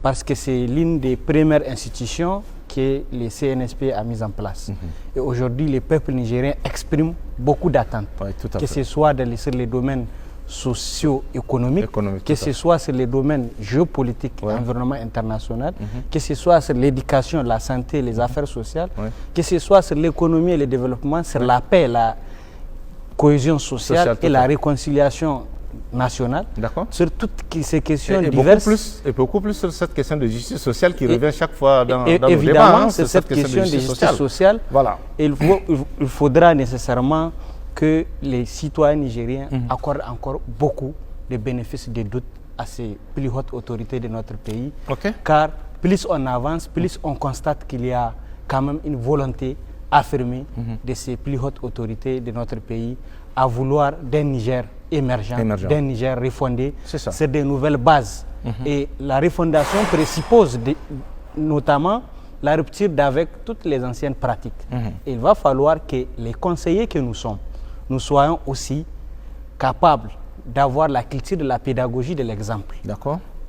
parce que c'est l'une des premières institutions que le CNSP a mise en place. Et aujourd'hui, les peuples nigériens expriment beaucoup d'attentes, que ce soit sur les domaines socio-économiques, que ce soit sur les domaines géopolitiques, environnement international, que ce soit sur l'éducation, la santé, les affaires sociales, que ce soit sur l'économie et le développement, sur la paix, la cohésion sociale et la réconciliation nationale, sur toutes ces questions diverses. Et beaucoup plus sur cette question de justice sociale qui revient chaque fois dans nos évidemment, débats. Sur cette question de justice sociale, il faudra nécessairement que les citoyens nigériens accordent encore beaucoup de bénéfices de doute à ces plus hautes autorités de notre pays. Car plus on avance, plus on constate qu'il y a quand même une volonté affirmée de ces plus hautes autorités de notre pays à vouloir d'un Niger émergent. D'un Niger refondé sur des nouvelles bases. Et la refondation présuppose notamment la rupture d'avec toutes les anciennes pratiques. Il va falloir que les conseillers que nous sommes, nous soyons aussi capables d'avoir la culture de la pédagogie de l'exemple.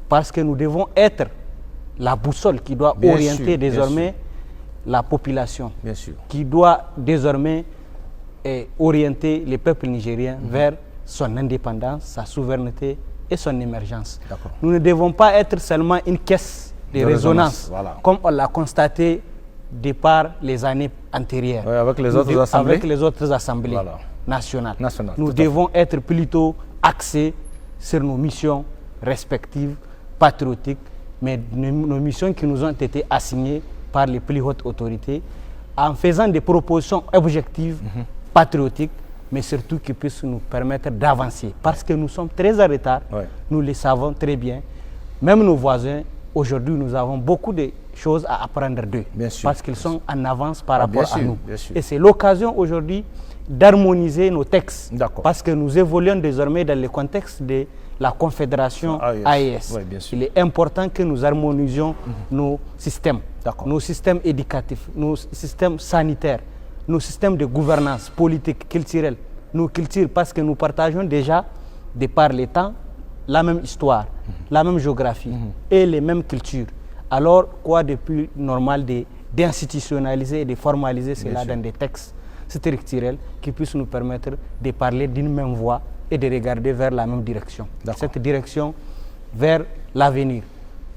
Parce que nous devons être la boussole qui doit orienter désormais la population, qui doit désormais orienter les peuples nigériens vers son indépendance, sa souveraineté et son émergence. Nous ne devons pas être seulement une caisse de résonance, comme on l'a constaté de par les années antérieures, avec les autres assemblées nationales. Nous devons être plutôt axés sur nos missions respectives, patriotiques, mais nos missions qui nous ont été assignées par les plus hautes autorités, en faisant des propositions objectives, patriotiques, mais surtout qui puissent nous permettre d'avancer. Parce que nous sommes très en retard, nous le savons très bien. Même nos voisins, aujourd'hui, nous avons beaucoup de choses à apprendre d'eux, parce qu'ils sont en avance par rapport à nous. Et c'est l'occasion aujourd'hui d'harmoniser nos textes, parce que nous évoluons désormais dans le contexte de la Confédération AES. Il est important que nous harmonisions nos systèmes éducatifs, nos systèmes sanitaires, nos systèmes de gouvernance politique, culturelle, nos cultures, parce que nous partageons déjà, de par les temps, la même histoire, la même géographie et les mêmes cultures. Alors, quoi de plus normal d'institutionnaliser et de formaliser cela dans des textes structurels qui puissent nous permettre de parler d'une même voix et de regarder vers la même direction. Cette direction vers l'avenir.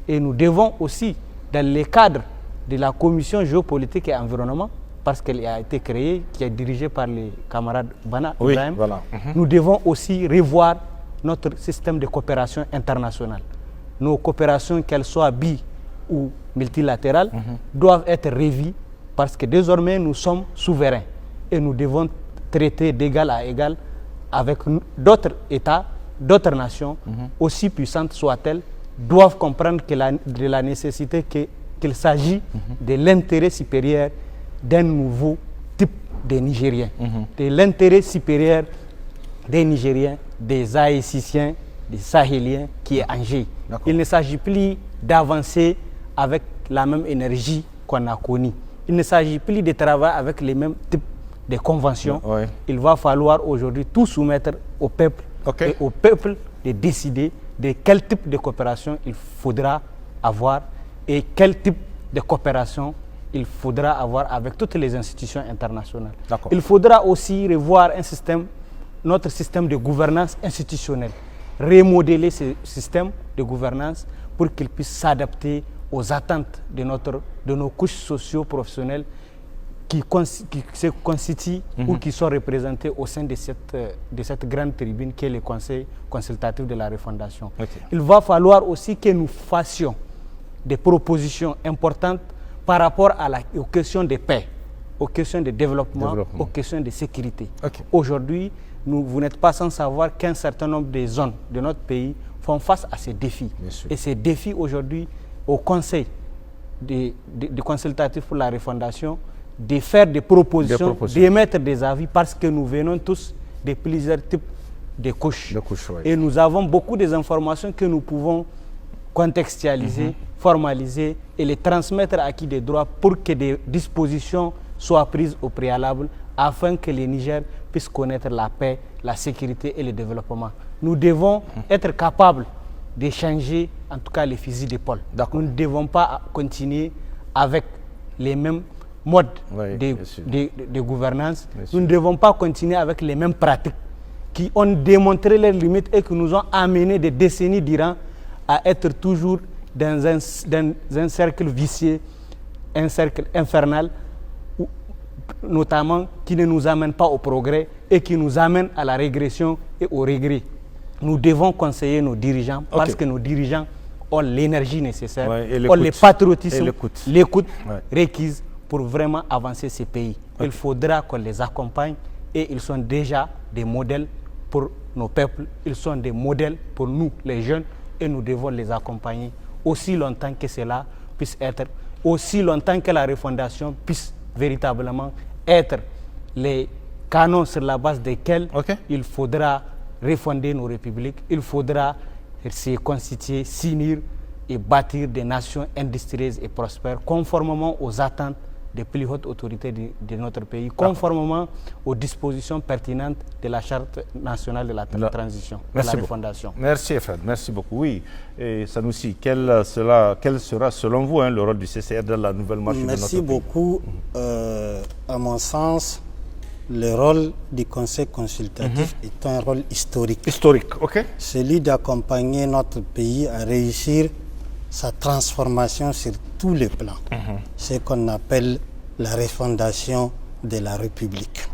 Et nous devons aussi, dans le cadre de la commission géopolitique et environnement, parce qu'elle a été créée, qui est dirigée par les camarades Bana Ibrahim, nous devons aussi revoir notre système de coopération internationale. Nos coopérations, qu'elles soient ou multilatérales, doivent être revues parce que désormais nous sommes souverains et nous devons traiter d'égal à égal avec d'autres États, d'autres nations, aussi puissantes soient-elles, doivent comprendre de la nécessité qu'il s'agit de l'intérêt supérieur d'un nouveau type de Nigériens, de l'intérêt supérieur des Nigériens, des Haïtiens, des Sahéliens qui est en jeu. Il ne s'agit plus d'avancer avec la même énergie qu'on a connue. Il ne s'agit plus de travailler avec les mêmes types de conventions. Il va falloir aujourd'hui tout soumettre au peuple et au peuple de décider de quel type de coopération il faudra avoir et quel type de coopération il faudra avoir avec toutes les institutions internationales. Il faudra aussi revoir notre système de gouvernance institutionnelle, remodeler ce système de gouvernance pour qu'il puisse s'adapter aux attentes de nos couches socio-professionnelles qui se constituent ou qui sont représentées au sein de cette grande tribune qui est le Conseil consultatif de la refondation. Il va falloir aussi que nous fassions des propositions importantes par rapport aux questions de paix, aux questions de développement, aux questions de sécurité. Aujourd'hui, vous n'êtes pas sans savoir qu'un certain nombre de zones de notre pays font face à ces défis. Et ces défis aujourd'hui, au Conseil consultatif pour la refondation, de faire des propositions, d'émettre des avis, parce que nous venons tous de plusieurs types de couches. Et nous avons beaucoup d'informations que nous pouvons contextualiser, formaliser et les transmettre à qui des droits pour que des dispositions soient prises au préalable afin que les Niger puissent connaître la paix, la sécurité et le développement. Nous devons être capables de changer en tout cas les fusils d'épaule. Nous ne devons pas continuer avec les mêmes modes de gouvernance. Nous ne devons pas continuer avec les mêmes pratiques qui ont démontré leurs limites et qui nous ont amenés des décennies durant à être toujours dans un cercle vicieux, un cercle infernal, notamment qui ne nous amène pas au progrès et qui nous amène à la régression et au regret. Nous devons conseiller nos dirigeants parce que nos dirigeants ont l'énergie nécessaire, ont le patriotisme, l'écoute requise pour vraiment avancer ces pays. Il faudra qu'on les accompagne et ils sont déjà des modèles pour nos peuples, ils sont des modèles pour nous, les jeunes, et nous devons les accompagner aussi longtemps que cela puisse être, aussi longtemps que la refondation puisse véritablement être les canons sur la base desquels il faudra refonder nos républiques, il faudra se constituer, s'unir et bâtir des nations industrielles et prospères conformément aux attentes des plus hautes autorités de notre pays, conformément aux dispositions pertinentes de la Charte nationale de la transition, de la refondation. Merci Fred, merci beaucoup. Oui, et Sanoussi, quel sera selon vous le rôle du CCR dans la nouvelle marche de notre pays? Merci beaucoup. À mon sens, le rôle du Conseil consultatif est un rôle historique. Historique, ok. Celui d'accompagner notre pays à réussir sa transformation sur tous les plans. Ce qu'on appelle la refondation de la République.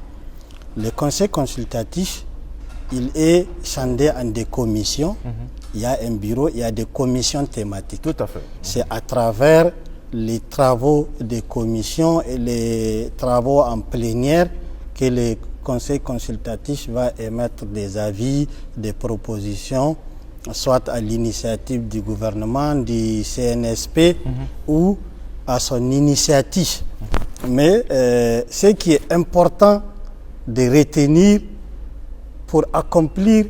Le Conseil consultatif, il est scindé en des commissions. Il y a un bureau, il y a des commissions thématiques. Tout à fait. C'est à travers les travaux des commissions et les travaux en plénière que le Conseil consultatif va émettre des avis, des propositions, soit à l'initiative du gouvernement, du CNSP ou à son initiative. Mais ce qui est important de retenir pour accomplir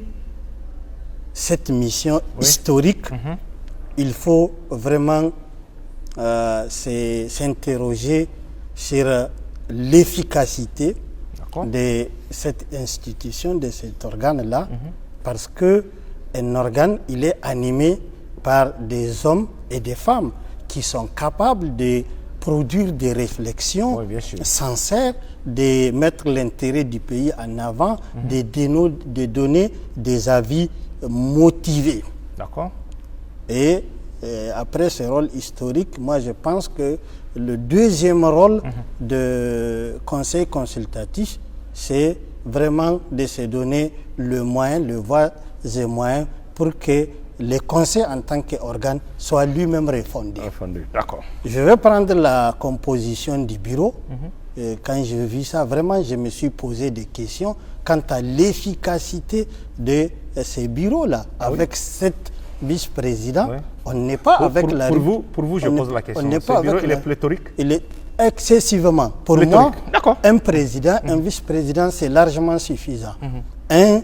cette mission historique, il faut vraiment s'interroger sur l'efficacité de cette institution, de cet organe-là, parce que un organe, il est animé par des hommes et des femmes qui sont capables de produire des réflexions sincères, de mettre l'intérêt du pays en avant, de donner des avis motivés. D'accord. Et après ce rôle historique, moi je pense que le deuxième rôle de conseil consultatif, c'est vraiment de se donner le moyen, le voies et moyens pour que le conseil en tant qu'organe soit lui-même refondé. D'accord. Je vais prendre la composition du bureau. Quand j'ai vu ça, vraiment, je me suis posé des questions quant à l'efficacité de ces bureaux-là. Avec 7 vice-présidents, on n'est pas avec la... Pour vous, je pose la question. Ce bureau, il est pléthorique? Il est excessivement. Pour moi, un président, un vice-président, c'est largement suffisant. Un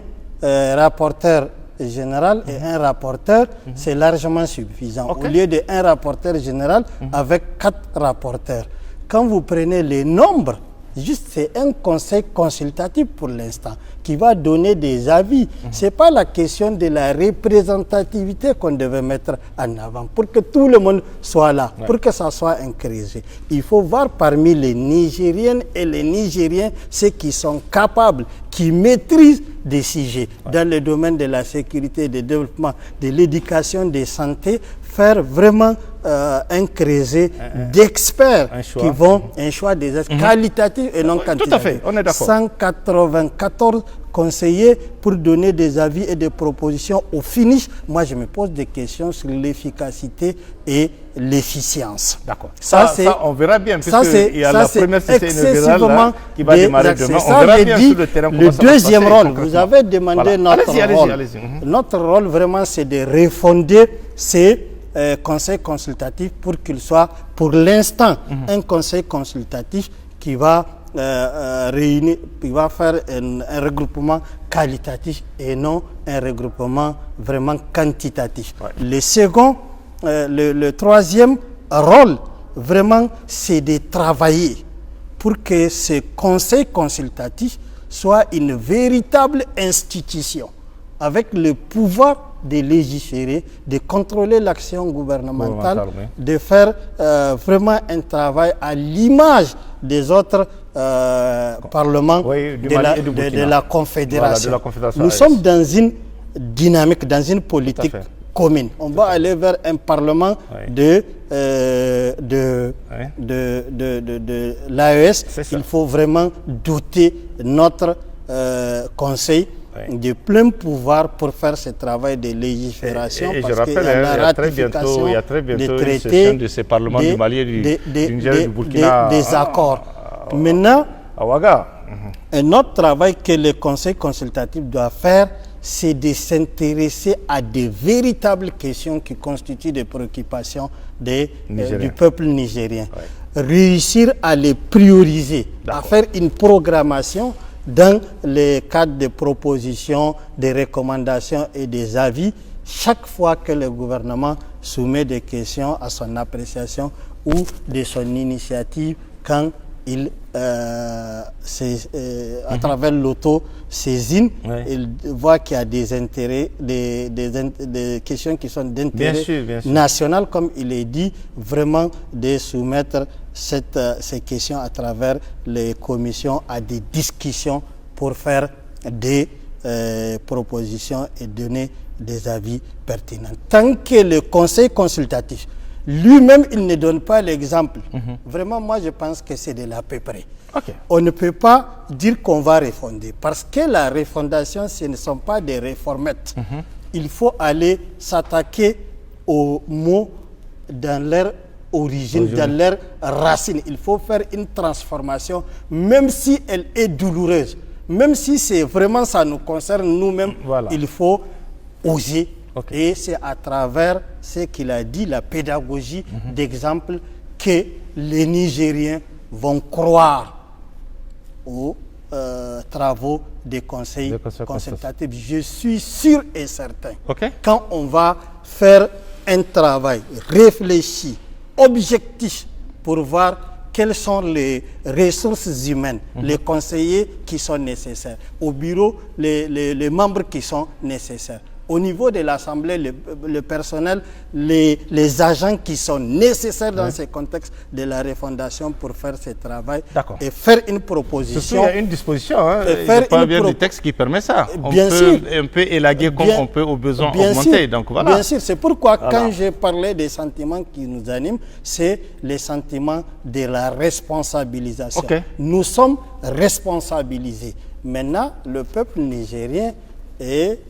rapporteur général et un rapporteur, c'est largement suffisant. Au lieu d'un rapporteur général avec 4 rapporteurs. Quand vous prenez les nombres, juste c'est un conseil consultatif pour l'instant qui va donner des avis. Ce n'est pas la question de la représentativité qu'on devait mettre en avant pour que tout le monde soit là, pour que ça soit inclusif. Il faut voir parmi les Nigériennes et les Nigériens ceux qui sont capables, qui maîtrisent des sujets dans le domaine de la sécurité, du développement, de l'éducation, de la santé, faire vraiment un creuset d'experts qui vont, un choix des qualitatifs et non quantitatifs. Tout à fait, on est d'accord. 194 conseillers pour donner des avis et des propositions au finish. Moi, je me pose des questions sur l'efficacité et l'efficience. D'accord. Ça, on verra bien, puisqu'il y a la première session inaugurale qui va démarrer demain. On verra bien sur le terrain comment ça va se passer. Le deuxième rôle, vous avez demandé notre rôle. Allez-y. Notre rôle, vraiment, c'est de refonder ces conseils consultatifs pour qu'il soit, pour l'instant, un conseil consultatif qui va réunir, qui va faire un regroupement qualitatif et non un regroupement vraiment quantitatif. Le second, le troisième rôle, vraiment, c'est de travailler pour que ce conseil consultatif soit une véritable institution avec le pouvoir de légiférer, de contrôler l'action gouvernementale, oui. de faire vraiment un travail à l'image des autres parlements de la Confédération. Voilà, de la Confédération. Nous sommes dans une dynamique, dans une politique commune. On va aller vers un parlement de l'AES. Il faut vraiment doter notre conseil de plein pouvoir pour faire ce travail de légifération. Et je rappelle, il y a très bientôt une session de ces parlements du Mali et du Niger et du Burkina. Des accords. Maintenant, un autre travail que le conseil consultatif doit faire, c'est de s'intéresser à des véritables questions qui constituent des préoccupations du peuple nigérien. Réussir à les prioriser, à faire une programmation dans le cadre des propositions, des recommandations et des avis, chaque fois que le gouvernement soumet des questions à son appréciation ou de son initiative, quand il, à travers l'auto-saisine, il voit qu'il y a des intérêts, des questions qui sont d'intérêt national, comme il est dit, vraiment de soumettre ces questions à travers les commissions à des discussions pour faire des propositions et donner des avis pertinents. Tant que le conseil consultatif lui-même, il ne donne pas l'exemple. Vraiment, moi, je pense que c'est de l'à peu près. On ne peut pas dire qu'on va refonder, parce que la refondation, ce ne sont pas des réformettes. Il faut aller s'attaquer aux mots dans leur origine, dans leur racine. Il faut faire une transformation, même si elle est douloureuse. Même si c'est vraiment, ça nous concerne nous-mêmes, il faut oser. Et c'est à travers ce qu'il a dit, la pédagogie d'exemple, que les Nigériens vont croire aux travaux des conseils consultatifs. Je suis sûr et certain. Quand on va faire un travail réfléchi, objectif, pour voir quelles sont les ressources humaines, les conseillers qui sont nécessaires, au bureau, les membres qui sont nécessaires. Au niveau de l'Assemblée, le personnel, les agents qui sont nécessaires dans ce contexte de la refondation pour faire ce travail et faire une proposition. Il y a une disposition, il n'y a pas bien de texte qui permet ça. On peut élaguer comme on peut au besoin augmenter. Donc, voilà. Bien sûr, c'est pourquoi quand j'ai parlé des sentiments qui nous animent, c'est les sentiments de la responsabilisation. Nous sommes responsabilisés. Maintenant, le peuple nigérien est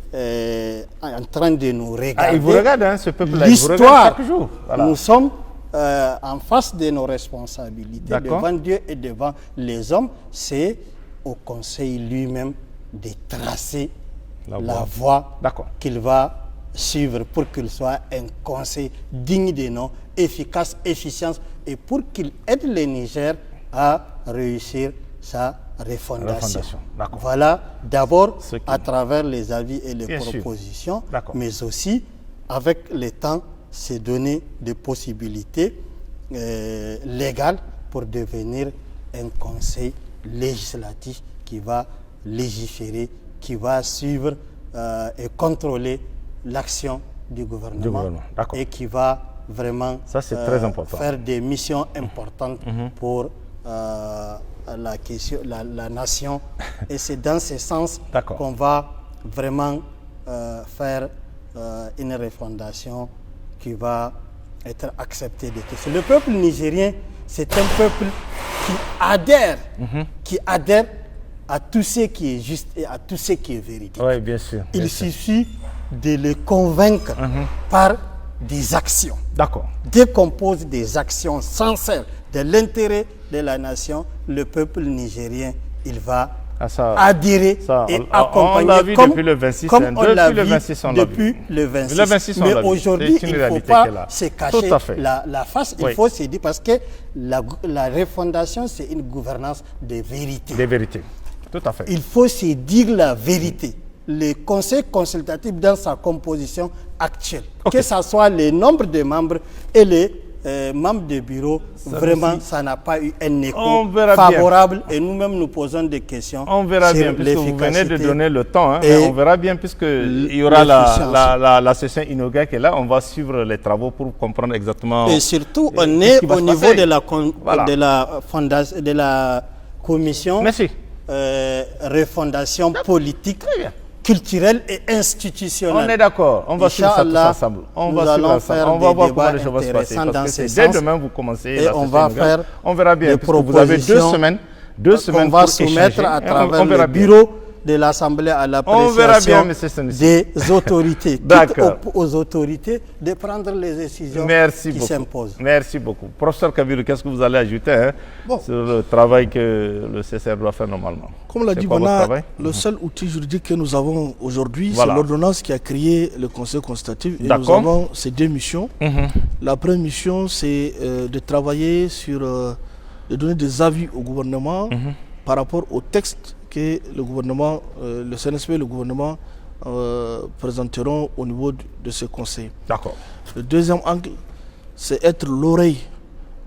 en train de nous regarder. Il vous regarde, ce peuple-là, l'histoire. Chaque jour. Nous sommes en face de nos responsabilités devant Dieu et devant les hommes. C'est au Conseil lui-même de tracer la voie qu'il va suivre pour qu'il soit un Conseil digne de nom, efficace, efficient, et pour qu'il aide le Niger à réussir sa refondation. Voilà, d'abord à travers les avis et les propositions, mais aussi avec le temps, se donner des possibilités légales pour devenir un conseil législatif qui va légiférer, qui va suivre et contrôler l'action du gouvernement et qui va vraiment faire des missions importantes pour la nation. Et c'est dans ce sens qu'on va vraiment faire une refondation qui va être acceptée de tous. Le peuple nigérien, c'est un peuple qui adhère à tout ce qui est juste et à tout ce qui est véridique. Oui, bien sûr. Il suffit de le convaincre par des actions. Dès qu'on pose des actions sincères de l'intérêt de la nation, le peuple nigérien, il va adhérer et accompagner depuis le 26, comme on l'a vu depuis le 26. Mais aujourd'hui, il ne faut pas se cacher la face, il faut se dire, parce que la refondation, c'est une gouvernance de vérité. De vérité, tout à fait. Il faut se dire la vérité. Le conseil consultatif dans sa composition actuelle, que ce soit le nombre de membres et les membres du bureau, vraiment, ça n'a pas eu un écho favorable. Et nous-mêmes, nous posons des questions. On verra bien, puisque vous venez de donner le temps. Hein, on verra bien, puisqu'il y aura la session inaugurale qui est là. On va suivre les travaux pour comprendre exactement. Et surtout, on est au niveau de la commission refondation politique, culturelle et institutionnelle. On est d'accord. On va suivre ça tous ensemble. On va voir comment les choses vont se passer. Parce que dès demain, vous commencez la session inaugurale. On verra bien, puisque vous avez 2 semaines. 2 semaines on va soumettre à travers le bureau de l'Assemblée à l'appréciation des autorités. Aux autorités de prendre les décisions qui s'imposent. Merci beaucoup. Professeur Kabiru, qu'est-ce que vous allez ajouter sur le travail que le CCR doit faire normalement? Comme l'a dit Bana, le seul outil juridique que nous avons aujourd'hui, c'est l'ordonnance qui a créé le Conseil consultatif. Et nous avons ces 2 missions. La première mission, c'est de travailler sur, de donner des avis au gouvernement par rapport au texte que le gouvernement, le CNSP et le gouvernement présenteront au niveau de ce conseil. D'accord. Le deuxième angle, c'est être l'oreille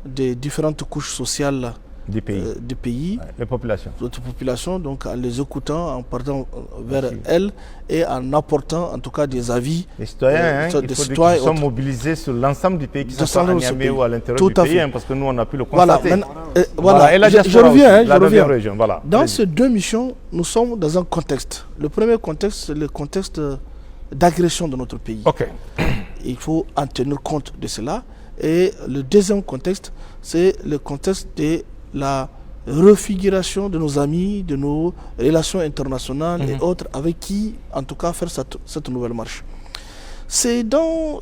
des différentes couches sociales du pays, les populations. D'autres populations, donc en les écoutant, en partant vers elles et en apportant en tout cas des avis. Les citoyens, il faut qu'ils soient mobilisés sur l'ensemble du pays, qui sont à Niamey ou à l'intérieur du pays, parce que nous on a pu le constater. Voilà. Et la diaspora, je reviens. Région, dans ces 2 missions, nous sommes dans un contexte. Le premier contexte, c'est le contexte d'agression de notre pays. Il faut en tenir compte de cela. Et le deuxième contexte, c'est le contexte de la refiguration de nos amis, de nos relations internationales et autres, avec qui, en tout cas, faire cette nouvelle marche. C'est dans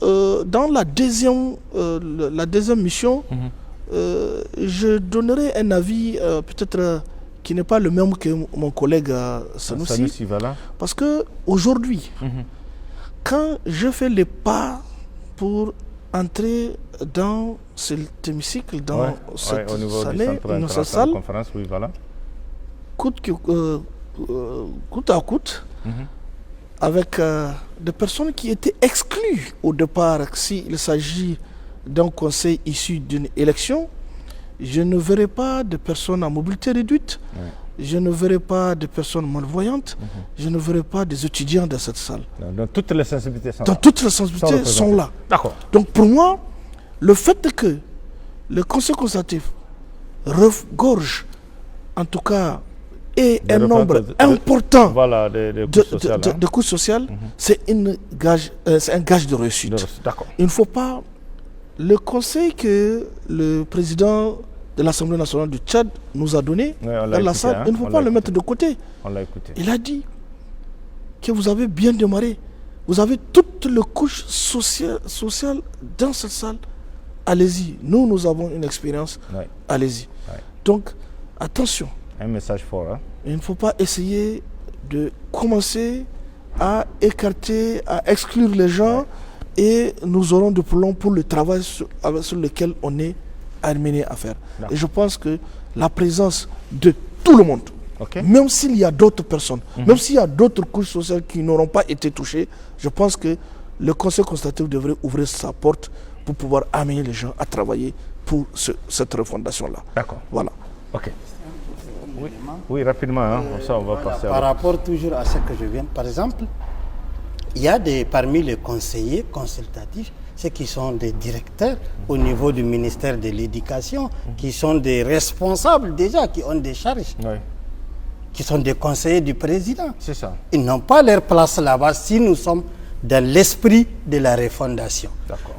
la deuxième mission, je donnerai un avis peut-être qui n'est pas le même que mon collègue Sanoussi, parce qu'aujourd'hui, quand je fais les pas pour entrer dans cet hémicycle, dans cette salle, coûte à coûte, avec des personnes qui étaient exclues au départ. S'il s'agit d'un conseil issu d'une élection, je ne verrai pas de personnes à mobilité réduite, je ne verrai pas de personnes malvoyantes, je ne verrai pas des étudiants dans cette salle. Donc toutes les sensibilités sont là. Toutes les sensibilités sont là. D'accord. Donc pour moi, le fait que le Conseil consultatif regorge, en tout cas, et un nombre important de coûts sociaux, c'est un gage de réussite. Il ne faut pas... Le conseil que le président de l'Assemblée nationale du Tchad nous a donné dans la salle, il ne faut pas le mettre de côté. Il a dit que vous avez bien démarré. Vous avez toutes les couches sociales dans cette salle. Allez-y. Nous avons une expérience. Allez-y. Donc, attention. Un message fort. Hein? Il ne faut pas essayer de commencer à écarter, à exclure les gens et nous aurons de plomb pour le travail sur lequel on est amené à faire. Et je pense que la présence de tout le monde, même s'il y a d'autres personnes, même s'il y a d'autres couches sociales qui n'auront pas été touchées, je pense que le Conseil consultatif devrait ouvrir sa porte pour pouvoir amener les gens à travailler pour cette refondation-là. D'accord. Voilà. Ok. Oui, rapidement, hein, ça on va passer par rapport toujours à ce que je viens, par exemple, il y a parmi les conseillers consultatifs, ceux qui sont des directeurs au niveau du ministère de l'Éducation, qui sont des responsables déjà, qui ont des charges, qui sont des conseillers du président. C'est ça. Ils n'ont pas leur place là-bas si nous sommes dans l'esprit de la refondation.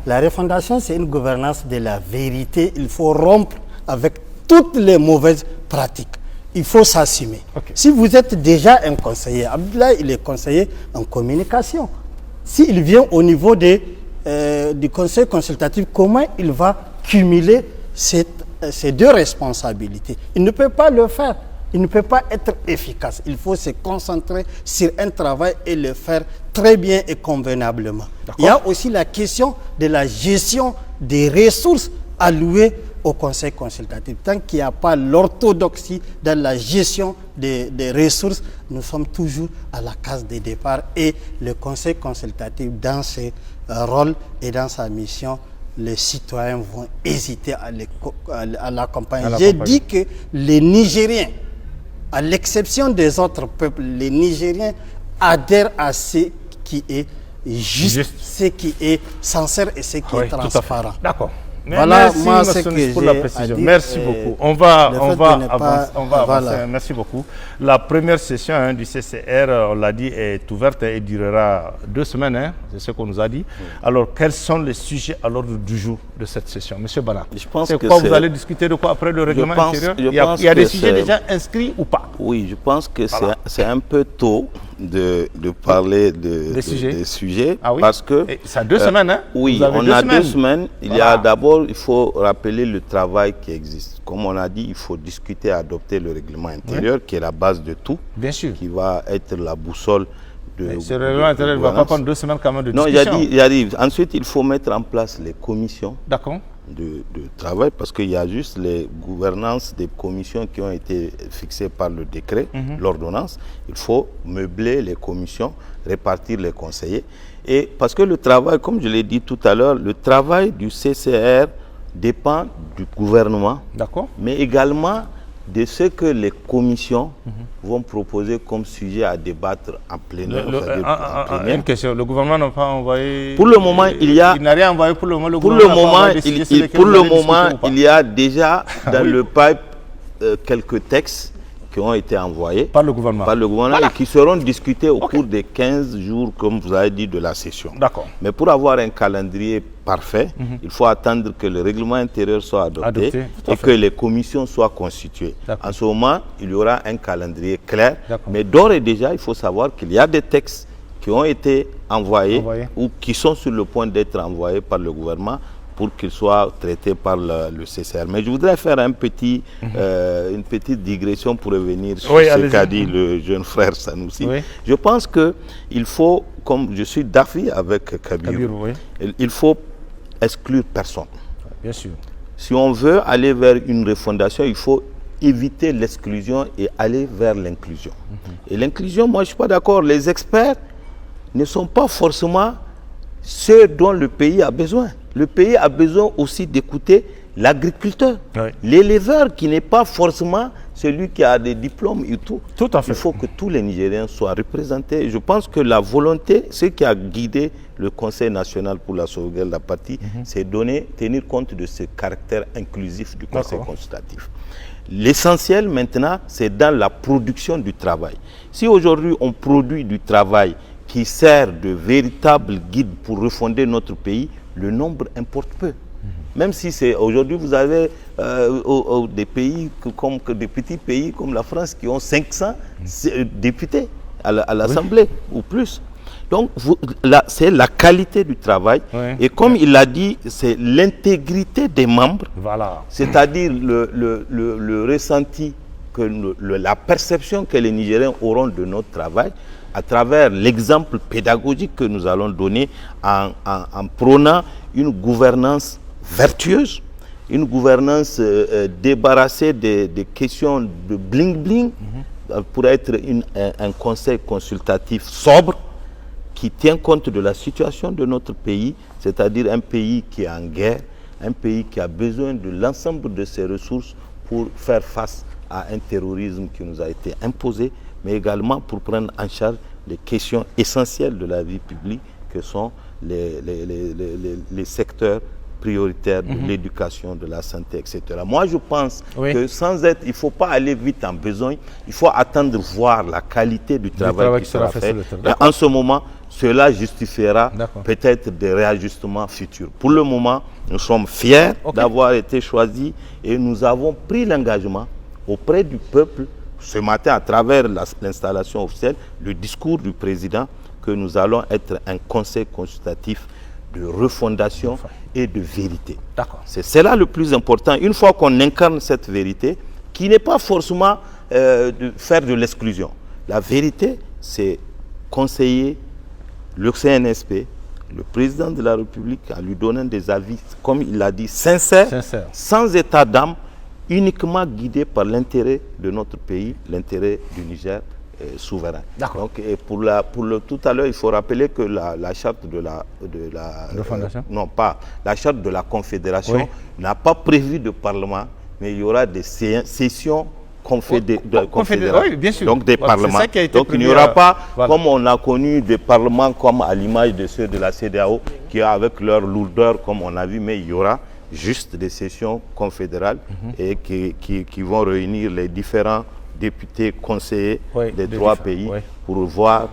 La refondation, c'est une gouvernance de la vérité. Il faut rompre avec toutes les mauvaises pratiques. Il faut s'assumer. Si vous êtes déjà un conseiller, Abdoulaye, il est conseiller en communication. S'il vient au niveau du conseil consultatif, comment il va cumuler ces 2 responsabilités? Il ne peut pas le faire. Il ne peut pas être efficace. Il faut se concentrer sur un travail et le faire très bien et convenablement. Il y a aussi la question de la gestion des ressources allouées au conseil consultatif. Tant qu'il n'y a pas l'orthodoxie dans la gestion des ressources, nous sommes toujours à la case de départ et le conseil consultatif, dans ses rôles et dans sa mission, les citoyens vont hésiter à l'accompagner. J'ai dit que les Nigériens, à l'exception des autres peuples, les Nigériens adhèrent à ce qui est juste, ce qui est sincère et ce qui est transparent. D'accord. Voilà, merci pour la précision. Merci beaucoup. On va avancer. Merci beaucoup. La première session du CCR, on l'a dit, est ouverte et durera 2 semaines. C'est ce qu'on nous a dit. Alors, quels sont les sujets à l'ordre du jour de cette session? Monsieur Bala, vous allez discuter de quoi après le règlement intérieur? Il y a des sujets déjà inscrits ou pas? Oui, je pense que c'est un peu tôt de parler des sujets. Ah oui? Parce que ça a 2 semaines, hein? Oui, on a 2 semaines. Il y a d'abord, il faut rappeler le travail qui existe. Comme on a dit, il faut discuter, adopter le règlement intérieur, qui est la base de tout. Bien sûr. Qui va être la boussole de. Ce règlement intérieur ne va pas prendre 2 semaines quand même de discussion. Non, il y a dit. Ensuite, il faut mettre en place les commissions. D'accord. De travail, parce qu'il y a juste les gouvernances des commissions qui ont été fixées par le décret, l'ordonnance. Il faut meubler les commissions, répartir les conseillers. Et parce que le travail, comme je l'ai dit tout à l'heure, le travail du CCR dépend du gouvernement, mais également de ce que les commissions vont proposer comme sujet à débattre en plénière. Une question, le gouvernement n'a pas envoyé... Pour le moment, il n'a rien envoyé pour le moment. Pour le moment, il y a déjà dans le pipe quelques textes qui ont été envoyés par le gouvernement, et qui seront discutés au cours des 15 jours, comme vous avez dit, de la session. D'accord. Mais pour avoir un calendrier parfait, il faut attendre que le règlement intérieur soit adopté et que les commissions soient constituées. En ce moment, il y aura un calendrier clair, mais d'ores et déjà, il faut savoir qu'il y a des textes qui ont été envoyés ou qui sont sur le point d'être envoyés par le gouvernement pour qu'ils soient traités par le CCR. Mais je voudrais faire une petite digression pour revenir sur ce qu'a dit le jeune frère Sanoussi. Je pense qu'il faut, comme je suis d'avis avec Kabir, il faut exclure personne. Bien sûr. Si on veut aller vers une refondation, il faut éviter l'exclusion et aller vers l'inclusion. Et l'inclusion, moi je ne suis pas d'accord. Les experts ne sont pas forcément ceux dont le pays a besoin. Le pays a besoin aussi d'écouter l'agriculteur, l'éleveur qui n'est pas forcément celui qui a des diplômes et tout. Tout à fait. Il faut que tous les Nigériens soient représentés. Je pense que la volonté, ce qui a guidé le Conseil national pour la sauvegarde de la patrie, c'est tenir compte de ce caractère inclusif du Conseil consultatif. L'essentiel maintenant, c'est dans la production du travail. Si aujourd'hui on produit du travail qui sert de véritable guide pour refonder notre pays, le nombre importe peu. Même si c'est aujourd'hui, vous avez des pays des petits pays comme la France qui ont 500 députés à l'Assemblée ou plus. Donc, c'est la qualité du travail. Et comme il l'a dit, c'est l'intégrité des membres. Voilà. C'est-à-dire le ressenti, la perception que les Nigériens auront de notre travail à travers l'exemple pédagogique que nous allons donner en prônant une gouvernance vertueuse, une gouvernance débarrassée des questions de bling-bling, pour être un conseil consultatif sobre, qui tient compte de la situation de notre pays, c'est-à-dire un pays qui est en guerre, un pays qui a besoin de l'ensemble de ses ressources pour faire face à un terrorisme qui nous a été imposé, mais également pour prendre en charge les questions essentielles de la vie publique que sont les secteurs prioritaires de l'éducation, de la santé, etc. Moi, je pense que il ne faut pas aller vite en besogne, il faut attendre voir la qualité du travail qui sera fait. Et en ce moment, cela justifiera peut-être des réajustements futurs. Pour le moment, nous sommes fiers d'avoir été choisis et nous avons pris l'engagement auprès du peuple ce matin à travers l'installation officielle, le discours du président, que nous allons être un conseil consultatif de refondation et de vérité. C'est là le plus important. Une fois qu'on incarne cette vérité, qui n'est pas forcément de faire de l'exclusion. La vérité, c'est conseiller le CNSP, le président de la République, en lui donnant des avis, comme il l'a dit, sincères, sans état d'âme, uniquement guidé par l'intérêt de notre pays, l'intérêt du Niger souverain. Donc, et tout à l'heure, il faut rappeler que la charte de la non pas la charte de la Confédération n'a pas prévu de parlement, mais il y aura des sessions confédérales, oui, bien sûr. Donc des parlements. Donc il n'y aura pas, comme on a connu des parlements comme à l'image de ceux de la CEDEAO, qui avec leur lourdeur, comme on a vu, mais il y aura juste des sessions confédérales et qui vont réunir les différents députés conseillers des trois pays pour voir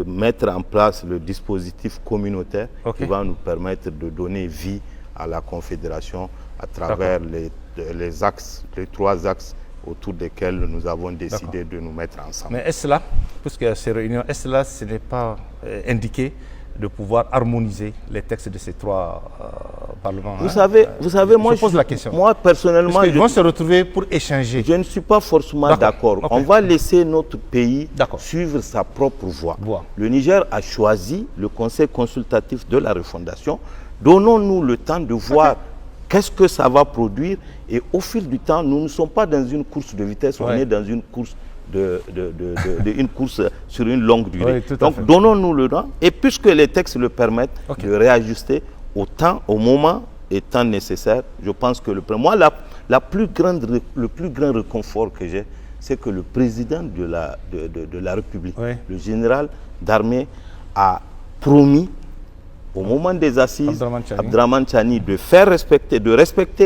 mettre en place le dispositif communautaire qui va nous permettre de donner vie à la Confédération à travers les trois axes autour desquels nous avons décidé de nous mettre ensemble. Mais est-ce là, puisque ces réunions, est-ce là, ce n'est pas indiqué de pouvoir harmoniser les textes de ces trois parlements? Vous savez, moi, je pose la question. Moi, personnellement, ils vont se retrouver pour échanger. Je ne suis pas forcément d'accord. On va laisser notre pays suivre sa propre voie. Le Niger a choisi le Conseil consultatif de la refondation. Donnons-nous le temps de voir qu'est-ce que ça va produire, et au fil du temps, nous ne sommes pas dans une course de vitesse, on est dans une course une course sur une longue durée. Donc donnons-nous le temps, et puisque les textes le permettent, de réajuster au moment étant nécessaire. Je pense que le plus grand réconfort que j'ai, c'est que le président de la République, le général d'armée, a promis au moment des assises, Abdraman Chani, de respecter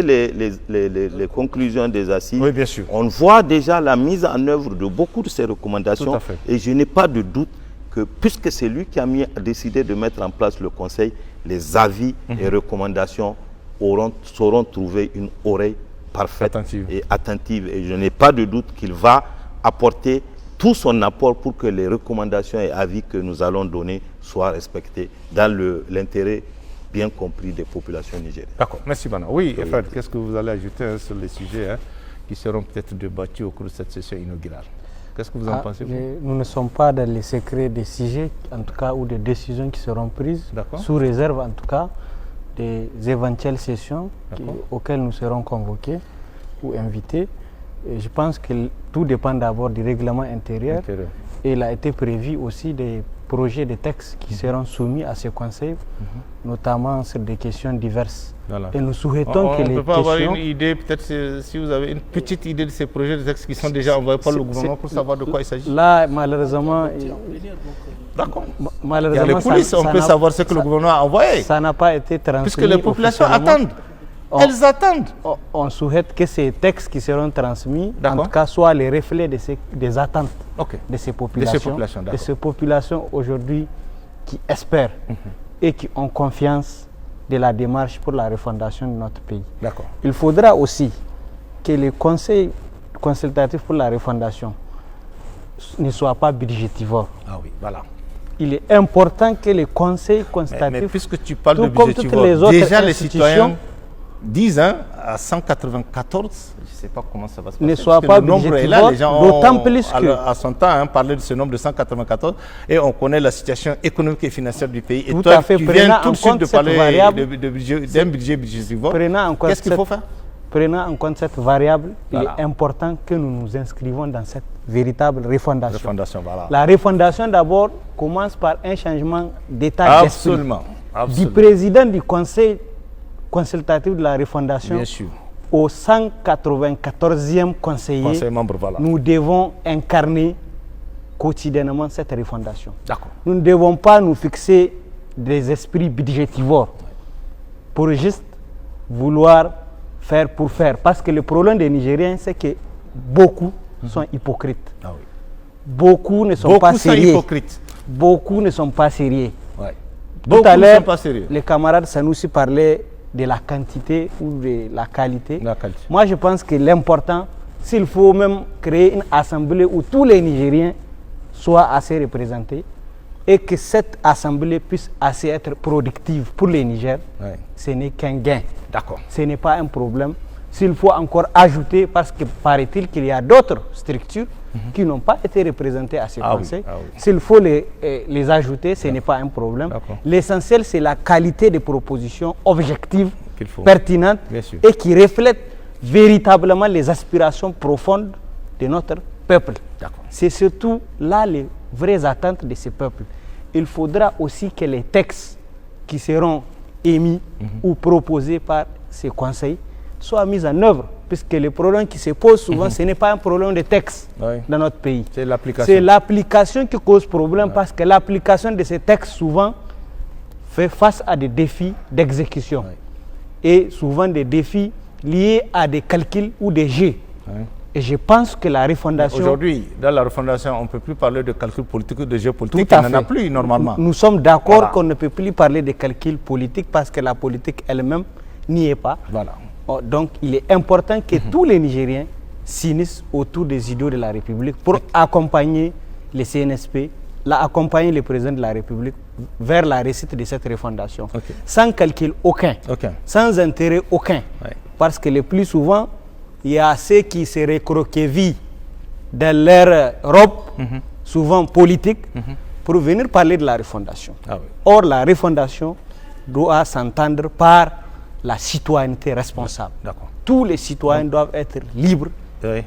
les conclusions des assises. Oui, bien sûr. On voit déjà la mise en œuvre de beaucoup de ces recommandations. Et je n'ai pas de doute que, puisque c'est lui qui a décidé de mettre en place le Conseil, les avis et recommandations sauront trouver une oreille parfaite et attentive. Et je n'ai pas de doute qu'il va apporter tout son apport pour que les recommandations et avis que nous allons donner soient respectés dans l'intérêt bien compris des populations nigériennes. D'accord, merci Bana. Oui, Fred, qu'est-ce que vous allez ajouter sur les sujets qui seront peut-être débattus au cours de cette session inaugurale? Qu'est-ce que vous en pensez? Nous ne sommes pas dans les secrets des sujets, en tout cas, ou des décisions qui seront prises, sous réserve en tout cas des éventuelles sessions auxquelles nous serons convoqués ou invités. Et je pense que tout dépend d'abord du règlement intérieur. Et il a été prévu aussi des projets de textes qui seront soumis à ce conseil, notamment sur des questions diverses. Et nous souhaitons que les questions... On ne peut pas avoir une idée, peut-être si vous avez une petite idée de ces projets de textes qui sont déjà envoyés par le gouvernement pour savoir de quoi il s'agit. Là, malheureusement... D'accord. Il y a les coulisses, on peut savoir ce que le gouvernement a envoyé. Ça n'a pas été transmis. Puisque les populations attendent. Elles attendent. On souhaite que ces textes qui seront transmis, en tout cas, soient les reflets des attentes de ces populations. De ces populations aujourd'hui qui espèrent et qui ont confiance de la démarche pour la refondation de notre pays. Il faudra aussi que le Conseil consultatif pour la refondation ne soit pas budgétivore. Ah oui, voilà. Il est important que le Conseil consultatif, mais puisque tu parles de budgétivore, déjà les citoyens disent à 194, je ne sais pas comment ça va se passer. Ne soit pas budgétivore, d'autant plus que... À son temps, parler de ce nombre de 194, et on connaît la situation économique et financière du pays. Tout à fait. Tu viens tout de suite de parler d'un budget budgétivore. Qu'est-ce qu'il faut faire? Prenant en compte cette variable, il est important que nous nous inscrivons dans cette véritable refondation. La refondation d'abord commence par un changement d'état d'esprit du président du Conseil consultatif de la refondation au 194e conseiller. Nous devons incarner quotidiennement cette refondation. Nous ne devons pas nous fixer des esprits budgétivores pour juste vouloir faire pour faire. Parce que le problème des Nigériens, c'est que beaucoup sont hypocrites. Beaucoup ne sont pas sérieux. Beaucoup ne sont pas sérieux. Tout à l'heure, les camarades Sanoussi parlaient de la quantité ou de la qualité. Moi, je pense que l'important, s'il faut même créer une assemblée où tous les Nigériens soient assez représentés et que cette assemblée puisse assez être productive pour les Niger, ce n'est qu'un gain. Ce n'est pas un problème. S'il faut encore ajouter, parce que paraît-il qu'il y a d'autres structures qui n'ont pas été représentées à ce conseil, s'il faut les ajouter, ce n'est pas un problème. L'essentiel, c'est la qualité des propositions objectives, pertinentes et qui reflètent véritablement les aspirations profondes de notre peuples. C'est surtout là les vraies attentes de ces peuples. Il faudra aussi que les textes qui seront émis ou proposés par ces conseils soient mis en œuvre, puisque le problème qui se pose souvent, ce n'est pas un problème de texte dans notre pays. C'est l'application. C'est l'application qui cause problème, parce que l'application de ces textes souvent fait face à des défis d'exécution et souvent des défis liés à des calculs ou des jeux. Et je pense que la refondation... Aujourd'hui, dans la refondation, on ne peut plus parler de calcul politique ou de jeu politique. Il n'en a plus normalement. Nous sommes d'accord qu'on ne peut plus parler de calcul politique parce que la politique elle-même n'y est pas. Donc il est important que tous les Nigériens s'unissent autour des idéaux de la République pour accompagner les CNSP, accompagner le président de la République vers la réussite de cette refondation. Sans calcul aucun, sans intérêt aucun. Parce que le plus souvent, il y a ceux qui se recroquevillent dans leur robe, souvent politique, pour venir parler de la refondation. Or, la refondation doit s'entendre par la citoyenneté responsable. Tous les citoyens doivent être libres,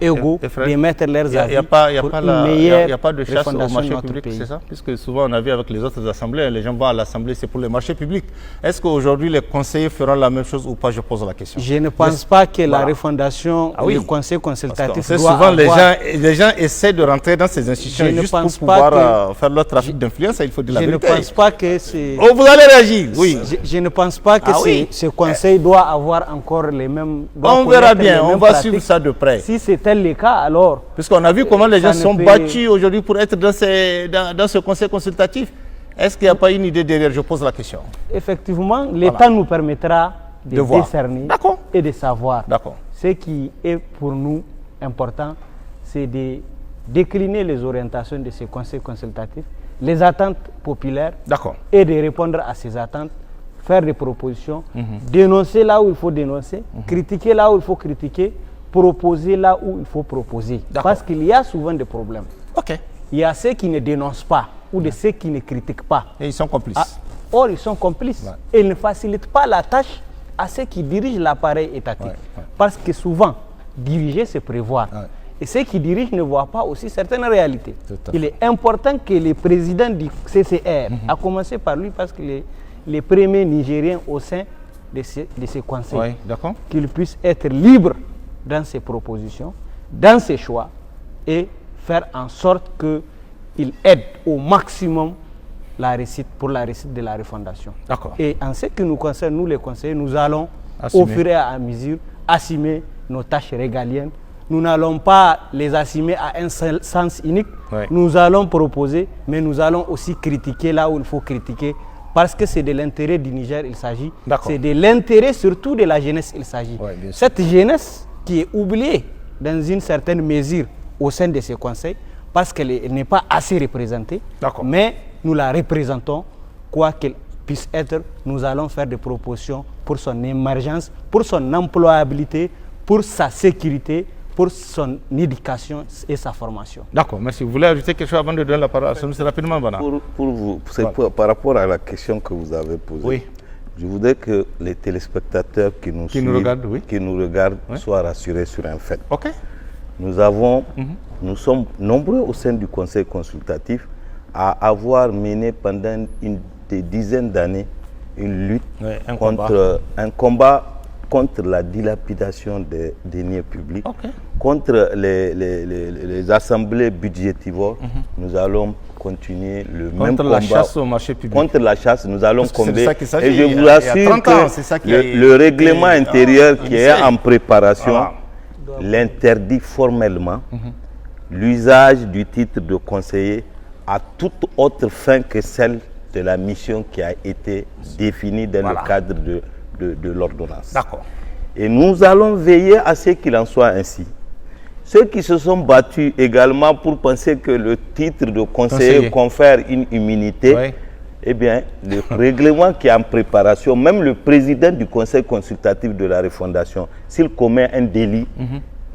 égaux, de mettre leurs avis pour une meilleure refondation. Il n'y a pas de chasse au marché public, c'est ça? Puisque souvent on a vu avec les autres assemblées, les gens vont à l'assemblée, c'est pour les marchés publics. Est-ce qu'aujourd'hui les conseillers feront la même chose ou pas? Je pose la question. Je ne pense pas que la refondation, le conseil consultatif doit souvent les gens essaient de rentrer dans ces institutions juste pour pouvoir faire leur trafic d'influence, il faut dire la vérité. Je ne pense pas que c'est... Oh, vous allez réagir, oui. Je ne pense pas que ce conseil doit avoir encore les mêmes... On verra bien, on va suivre ça de près. Si c'était le cas, alors... Puisqu'on a vu comment les gens sont battus aujourd'hui pour être dans ce conseil consultatif. Est-ce qu'il n'y a pas une idée derrière? Je pose la question. Effectivement, l'État nous permettra de décerner et de savoir. Ce qui est pour nous important, c'est de décliner les orientations de ce conseil consultatif, les attentes populaires, et de répondre à ces attentes, faire des propositions, dénoncer là où il faut dénoncer, critiquer là où il faut critiquer, proposer là où il faut proposer. Parce qu'il y a souvent des problèmes. Il y a ceux qui ne dénoncent pas ou de ceux qui ne critiquent pas. Et ils sont complices. Or, ils sont complices. Et ils ne facilitent pas la tâche à ceux qui dirigent l'appareil étatique. Parce que souvent, diriger, c'est prévoir. Et ceux qui dirigent ne voient pas aussi certaines réalités. Il est important que le président du CCR, à commencer par lui, parce que les premiers Nigériens au sein de ces conseils, qu'il puisse être libre dans ses propositions, dans ses choix, et faire en sorte qu'il aide au maximum pour la réussite de la refondation. Et en ce qui nous concerne, nous les conseillers, nous allons au fur et à mesure assumer nos tâches régaliennes. Nous n'allons pas les assumer à un seul sens unique. Nous allons proposer, mais nous allons aussi critiquer là où il faut critiquer, parce que c'est de l'intérêt du Niger il s'agit. C'est de l'intérêt surtout de la jeunesse il s'agit. Cette jeunesse qui est oubliée dans une certaine mesure au sein de ces conseils, parce qu'elle n'est pas assez représentée, mais nous la représentons, quoi qu'elle puisse être. Nous allons faire des propositions pour son émergence, pour son employabilité, pour sa sécurité, pour son éducation et sa formation. D'accord, merci. Vous voulez ajouter quelque chose avant de donner la parole à ce rapidement, Bana? Pour vous, par rapport à la question que vous avez posée, je voudrais que les téléspectateurs qui nous regardent soient rassurés sur un fait. Nous sommes nombreux au sein du conseil consultatif à avoir mené pendant des dizaines d'années une lutte un combat contre la dilapidation des deniers publics, contre les assemblées budgétivores. Nous allons continuer le même combat. Contre la chasse au marché public. Contre la chasse, nous allons combattre. Et je vous assure que le règlement intérieur qui est en préparation l'interdit formellement l'usage du titre de conseiller à toute autre fin que celle de la mission qui a été définie dans le cadre de l'ordonnance. Et nous allons veiller à ce qu'il en soit ainsi. Ceux qui se sont battus également pour penser que le titre de conseiller confère une immunité, eh bien, le règlement qui est en préparation, même le président du conseil consultatif de la refondation, s'il commet un délit,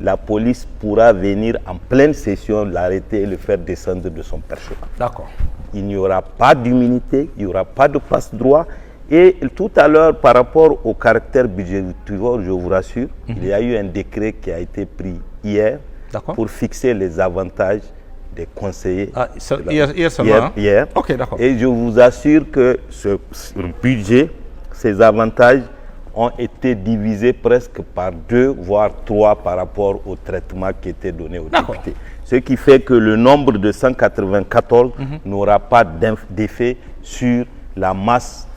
la police pourra venir en pleine session, l'arrêter et le faire descendre de son perchoir. Il n'y aura pas d'immunité, il n'y aura pas de passe-droit. Et tout à l'heure, par rapport au caractère budgétaire, je vous rassure, il y a eu un décret qui a été pris hier pour fixer les avantages des conseillers. Hier seulement. Hier. Ok, d'accord. Et je vous assure que ce budget, ces avantages ont été divisés presque par 2, voire 3 par rapport au traitement qui était donné aux députés. Ce qui fait que le nombre de 194 n'aura pas d'effet sur la masse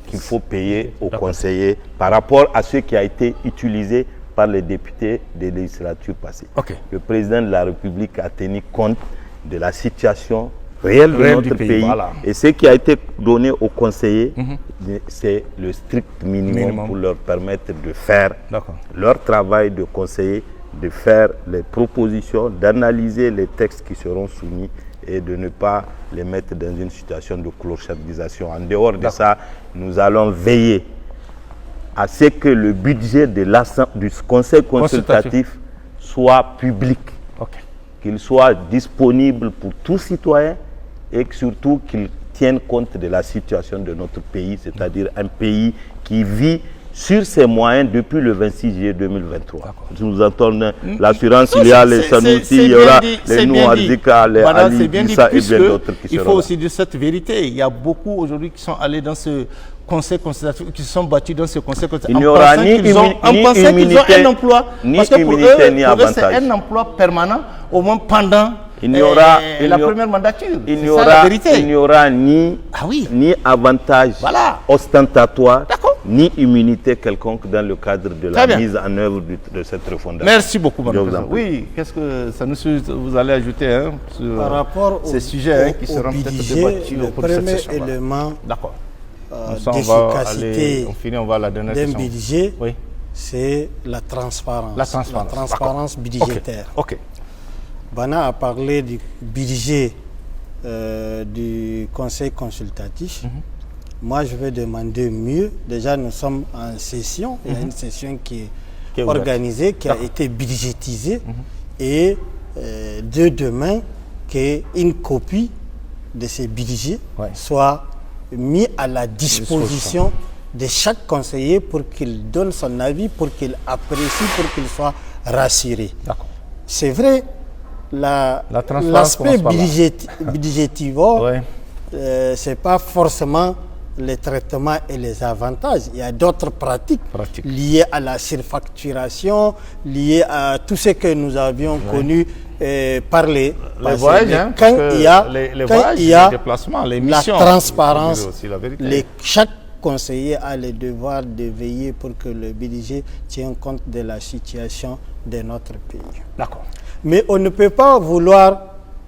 qu'il faut payer aux conseillers par rapport à ce qui a été utilisé par les députés des législatures passées. Le président de la République a tenu compte de la situation réelle de notre pays. Et ce qui a été donné aux conseillers, c'est le strict minimum pour leur permettre de faire leur travail de conseiller, de faire les propositions, d'analyser les textes qui seront soumis et de ne pas les mettre dans une situation de clochardisation. En dehors de ça, nous allons veiller à ce que le budget du Conseil consultatif soit public, qu'il soit disponible pour tout citoyen et surtout qu'il tienne compte de la situation de notre pays, c'est-à-dire un pays qui vit sur ses moyens depuis le 26 juillet 2023. Nous entendons l'assurance, il y a les Sanoussi, il y aura les Nouadzika, les Ali Issa et bien d'autres qui seront là. Il faut aussi dire cette vérité. Il y a beaucoup aujourd'hui qui sont allés dans ce conseil consultatif, qui se sont battus dans ce conseil consultatif. Il n'y aura ni immunité, un emploi, ni parce que immunité, ni avantage. C'est un emploi permanent, au moins pendant la première mandature. Il n'y aura ni avantage ostentatoire, ni immunité quelconque dans le cadre de la mise en œuvre de cette refondation. Merci beaucoup, Madame. Oui, qu'est-ce que ça vous allez ajouter sur par rapport ces sujets qui seront peut-être débattus au cours de cette session? Le premier élément d'efficacité d'un budget, c'est la transparence. La transparence budgétaire. Bana a parlé du budget du Conseil consultatif. Moi, je vais demander mieux. Déjà, nous sommes en session. Il y a une session qui est organisée, qui a été budgétisée. Et de demain, qu'une copie de ces budgets soit mise à la disposition de chaque conseiller pour qu'il donne son avis, pour qu'il apprécie, pour qu'il soit rassuré. C'est vrai, l'aspect budgétivore, ce n'est pas forcément les traitements et les avantages. Il y a d'autres pratiques liées à la surfacturation, liées à tout ce que nous avions connu par les voyages. Quand il y a les déplacements, les missions, la transparence, chaque conseiller a le devoir de veiller pour que le budget tienne compte de la situation de notre pays. Mais on ne peut pas vouloir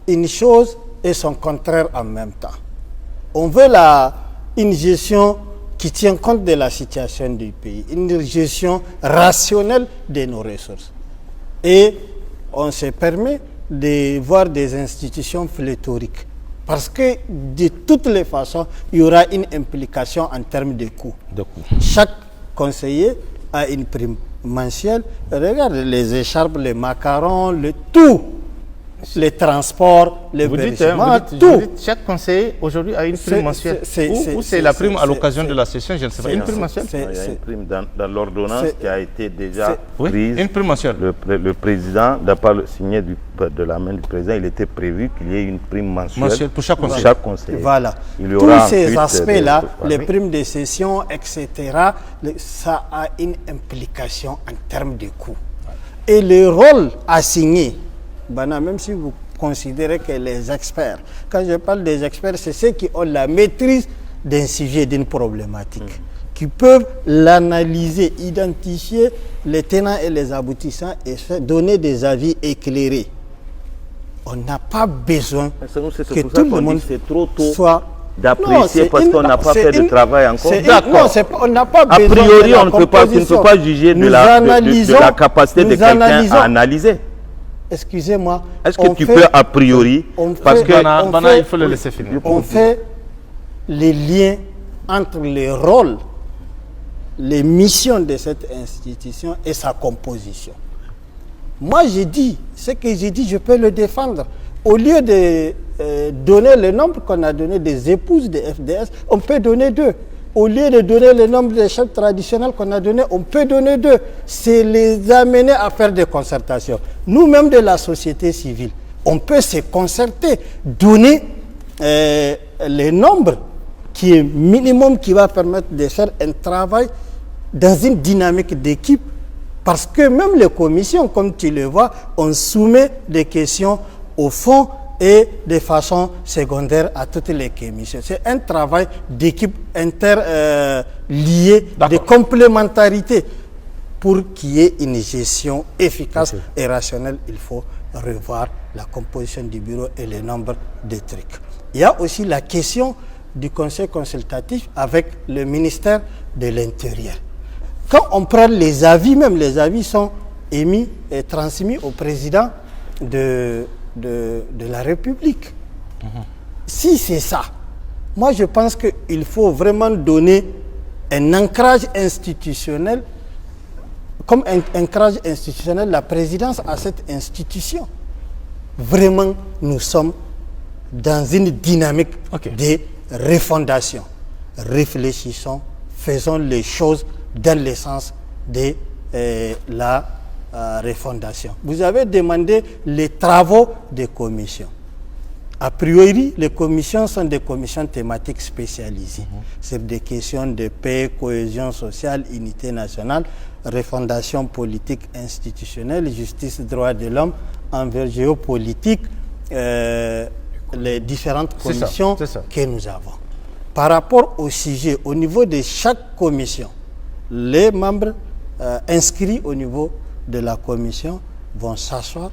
une chose et son contraire en même temps. On veut une gestion qui tient compte de la situation du pays, une gestion rationnelle de nos ressources. Et on se permet de voir des institutions pléthoriques. Parce que de toutes les façons, il y aura une implication en termes de coûts. Chaque conseiller a une prime mensuelle. Regarde les écharpes, les macarons, tout. Les transports, les hébergements, tout. Chaque conseiller aujourd'hui a une prime mensuelle. Ou c'est la prime à l'occasion de la session, je ne sais pas. Une prime mensuelle. Il y a une prime dans l'ordonnance qui a été déjà prise. Une prime mensuelle. Le président, d'après le signé de la main du président, il était prévu qu'il y ait une prime mensuelle pour chaque conseiller. Voilà. Tous ces aspects-là, les primes de session, etc., ça a une implication en termes de coûts. Et le rôle assigné, même si vous considérez que les experts, quand je parle des experts, c'est ceux qui ont la maîtrise d'un sujet, d'une problématique, qui peuvent l'analyser, identifier les tenants et les aboutissants et donner des avis éclairés. On n'a pas besoin que tout le monde soit d'apprécier parce qu'on n'a pas fait de travail encore. On n'a pas besoin. A priori, on ne peut pas juger de la capacité de quelqu'un à analyser. Excusez-moi. Est-ce que tu peux a priori, parce que il faut le laisser finir. On fait les liens entre les rôles, les missions de cette institution et sa composition. Moi, j'ai dit, ce que j'ai dit, je peux le défendre. Au lieu de donner le nombre qu'on a donné des épouses de FDS, on peut donner 2. au lieu de donner le nombre de chefs traditionnels qu'on a donné, on peut donner 2. C'est les amener à faire des concertations. Nous-mêmes de la société civile, on peut se concerter, donner les nombres qui est minimum, qui va permettre de faire un travail dans une dynamique d'équipe. Parce que même les commissions, comme tu le vois, on soumet des questions au fond et de façon secondaire à toutes les commissions. C'est un travail d'équipe interliée, de complémentarité. Pour qu'il y ait une gestion efficace et rationnelle, il faut revoir la composition du bureau et le nombre de trucs. Il y a aussi la question du conseil consultatif avec le ministère de l'Intérieur. Quand on prend les avis, même les avis sont émis et transmis au président de la République. Si c'est ça, moi je pense qu'il faut vraiment donner un ancrage institutionnel, comme un ancrage institutionnel, la présidence à cette institution. Vraiment, nous sommes dans une dynamique de refondation. Réfléchissons, faisons les choses dans le sens de la refondation. Vous avez demandé les travaux des commissions. A priori, les commissions sont des commissions thématiques spécialisées. C'est des questions de paix, cohésion sociale, unité nationale, refondation politique institutionnelle, justice, droits de l'homme, envers géopolitique, les différentes commissions que nous avons. Par rapport au sujet, au niveau de chaque commission, les membres inscrits au niveau de la commission vont s'asseoir.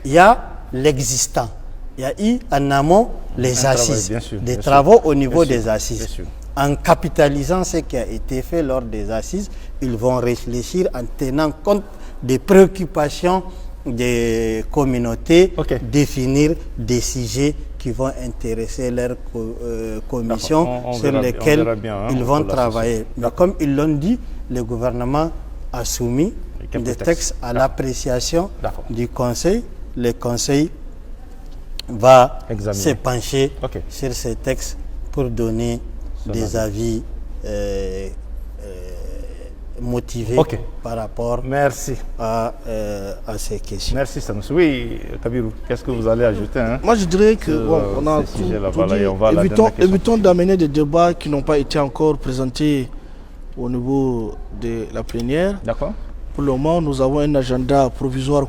Il y a l'existant. Il y a eu en amont les assises, des travaux au niveau des assises. En capitalisant ce qui a été fait lors des assises, ils vont réfléchir en tenant compte des préoccupations des communautés, définir des sujets qui vont intéresser leur commission sur lesquels ils vont travailler. Mais comme ils l'ont dit, le gouvernement a soumis des textes à l'appréciation du Conseil. Le Conseil va se pencher sur ces textes pour donner des avis motivés par rapport à ces questions. Merci Sanusi. Oui, Kabirou, qu'est-ce que vous allez ajouter Moi je dirais que on a tout dit. Évitons d'amener des débats qui n'ont pas été encore présentés au niveau de la plénière. D'accord. Pour le moment, nous avons un agenda provisoire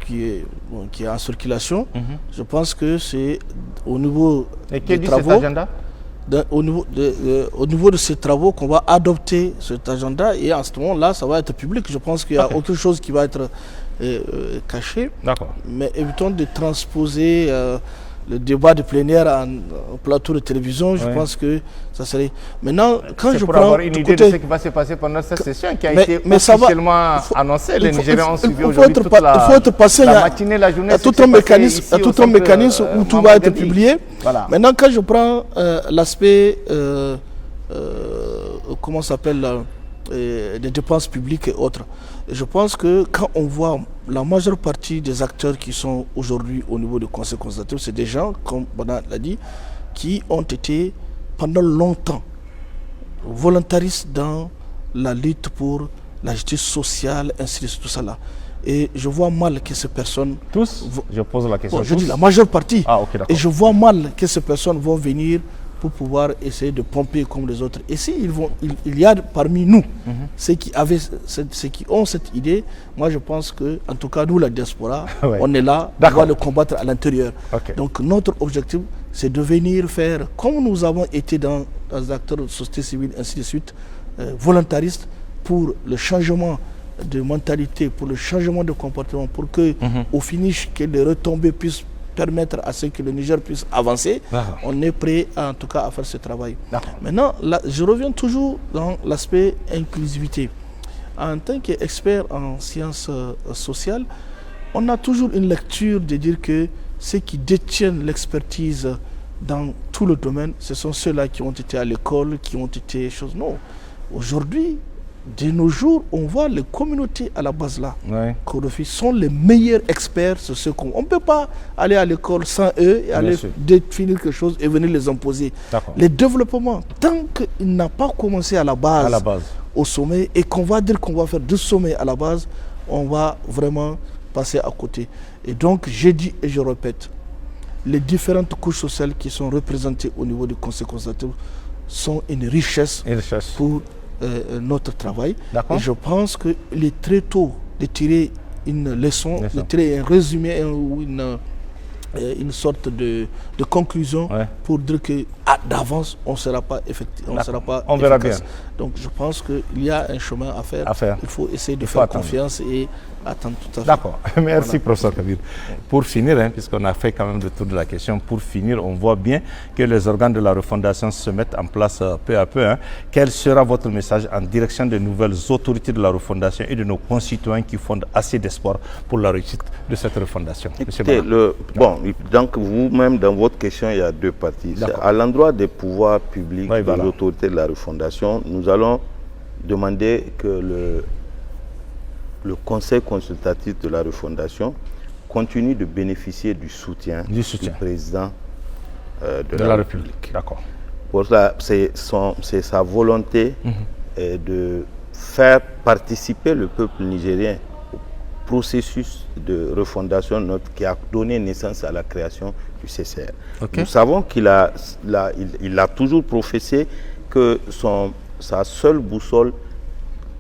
qui est en circulation. Je pense que c'est au niveau des travaux. Cet agenda au niveau de ces travaux qu'on va adopter cet agenda, et en ce moment-là, ça va être public. Je pense qu'il n'y a aucune chose qui va être cachée. Mais évitons de transposer le débat de plénière en plateau de télévision. Je pense que ça serait... Maintenant, quand je pour prends avoir une idée de ce qui va se passer pendant cette session qui a été officiellement annoncée. Les Nigériens ont suivi aujourd'hui toute la matinée, la journée. Il y a tout un mécanisme où tout va être publié. Maintenant, quand je prends l'aspect, comment s'appelle, des dépenses publiques et autres, je pense que quand on voit la majeure partie des acteurs qui sont aujourd'hui au niveau du Conseil consultatif, c'est des gens, comme Bana l'a dit, qui ont été pendant longtemps volontaristes dans la lutte pour la justice sociale, ainsi de suite, tout ça là. Et je vois mal que ces personnes... Tous Je pose la question. Je dis la majeure partie. Et je vois mal que ces personnes vont venir pour pouvoir essayer de pomper comme les autres. Et s'il y a parmi nous ceux qui ont cette idée, moi je pense que, en tout cas nous la diaspora, on est là, on va le combattre à l'intérieur. Donc notre objectif, c'est de venir faire, comme nous avons été dans les acteurs de société civile, ainsi de suite, volontaristes pour le changement de mentalité, pour le changement de comportement, pour que au finish, que les retombées puissent permettre à ce que le Niger puisse avancer. On est prêt en tout cas à faire ce travail. Maintenant, là, je reviens toujours dans l'aspect inclusivité. En tant qu'expert en sciences sociales, on a toujours une lecture de dire que ceux qui détiennent l'expertise dans tout le domaine, ce sont ceux-là qui ont été à l'école, qui ont été choses. Non. Aujourd'hui, de nos jours, on voit les communautés à la base là, sont les meilleurs experts sur ce qu'on... On ne peut pas aller à l'école sans eux et aller définir quelque chose et venir les imposer. Les développements, tant qu'il n'a pas commencé à la base, au sommet, et qu'on va dire qu'on va faire 2 sommets à la base, on va vraiment passer à côté. Et donc, j'ai dit et je répète, les différentes couches sociales qui sont représentées au niveau du Conseil consultatif sont une richesse pour notre travail. Et je pense qu'il est très tôt de tirer une leçon, de tirer un résumé ou une sorte de conclusion pour dire que d'avance on ne sera pas effectif, on verra bien. Donc je pense qu'il y a un chemin à faire. Il faut essayer de faire confiance et attendre tout à fait. D'accord, merci professeur Kabir. Pour finir, puisqu'on a fait quand même le tour de la question, pour finir, on voit bien que les organes de la refondation se mettent en place peu à peu. Quel sera votre message en direction des nouvelles autorités de la refondation et de nos concitoyens qui fondent assez d'espoir pour la réussite de cette refondation? Écoutez, donc vous-même dans votre question, il y a 2 parties. À l'endroit des pouvoirs publics, de l'autorité de la refondation, nous allons demander que le Conseil consultatif de la refondation continue de bénéficier du soutien du président de la République. D'accord. Pour ça, c'est sa volonté de faire participer le peuple nigérien au processus de refondation qui a donné naissance à la création du CCR. Nous savons qu'il a toujours professé que sa seule boussole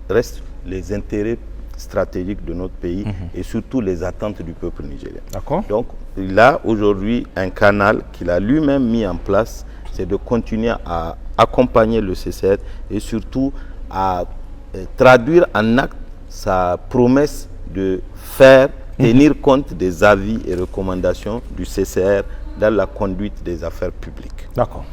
reste les intérêts stratégiques de notre pays et surtout les attentes du peuple nigérien. Donc, il a aujourd'hui un canal qu'il a lui-même mis en place, c'est de continuer à accompagner le CCR et surtout à traduire en acte sa promesse de tenir compte des avis et recommandations du CCR dans la conduite des affaires publiques. D'accord.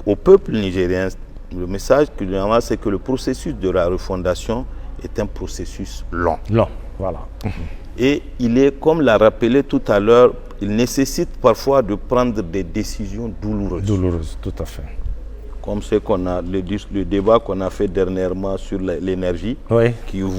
Au peuple nigérien, le message que nous avons, c'est que le processus de la refondation est un processus long. Voilà. Et il est, comme l'a rappelé tout à l'heure, il nécessite parfois de prendre des décisions douloureuses. Douloureuses, tout à fait. Comme le débat qu'on a fait dernièrement sur l'énergie, qui nous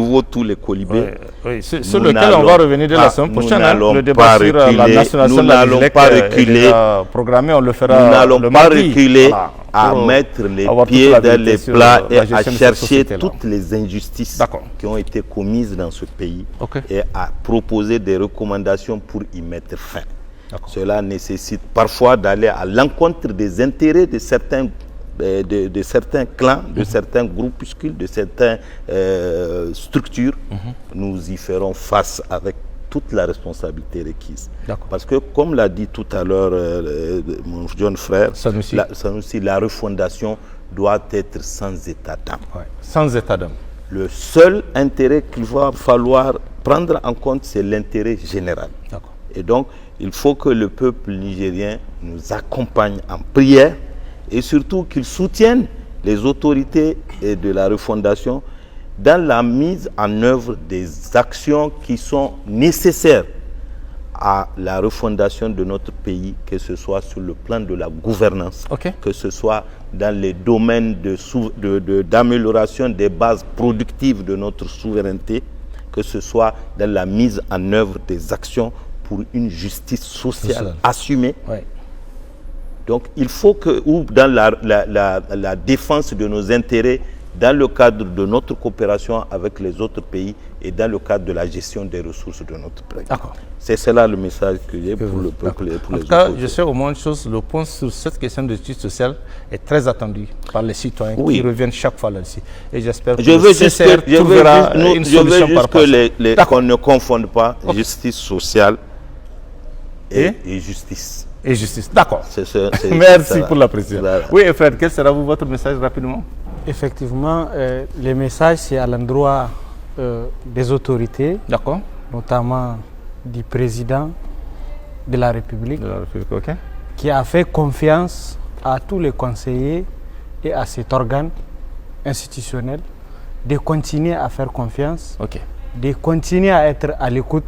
vaut tous les colibés. Sur lequel on va revenir de la semaine prochaine. Le débat sur la nationalisation de la Nigélec est programmé, on le fera nous n'allons pas reculer à mettre les pieds dans les plats et à chercher toutes les injustices qui ont été commises dans ce pays et à proposer des recommandations pour y mettre fin. Cela nécessite parfois d'aller à l'encontre des intérêts de certains clans, de certains groupuscules, de certaines structures. Nous y ferons face avec toute la responsabilité requise. Parce que, comme l'a dit tout à l'heure mon jeune frère, Sanoussi, la refondation doit être sans état d'âme. Sans état d'âme. Le seul intérêt qu'il va falloir prendre en compte, c'est l'intérêt général. Et donc, il faut que le peuple nigérien nous accompagne en prière et surtout qu'il soutienne les autorités de la refondation dans la mise en œuvre des actions qui sont nécessaires à la refondation de notre pays, que ce soit sur le plan de la gouvernance, que ce soit dans les domaines d'amélioration des bases productives de notre souveraineté, que ce soit dans la mise en œuvre des actions pour une justice sociale assumée. Donc il faut que, ou dans la défense de nos intérêts, dans le cadre de notre coopération avec les autres pays et dans le cadre de la gestion des ressources de notre pays. C'est cela le message que j'ai pour le peuple et pour les autres. En tout cas, je sais au moins une chose, le point sur cette question de justice sociale est très attendu par les citoyens qui reviennent chaque fois là-dessus. Et j'espère que le CCR trouvera une solution par rapport à ça. Qu'on ne confonde pas justice sociale et justice. Et justice, d'accord. Merci pour la précision. Oui, Fred, quel sera votre message rapidement? Effectivement, le message c'est à l'endroit des autorités, notamment du président de la République, qui a fait confiance à tous les conseillers et à cet organe institutionnel de continuer à faire confiance, de continuer à être à l'écoute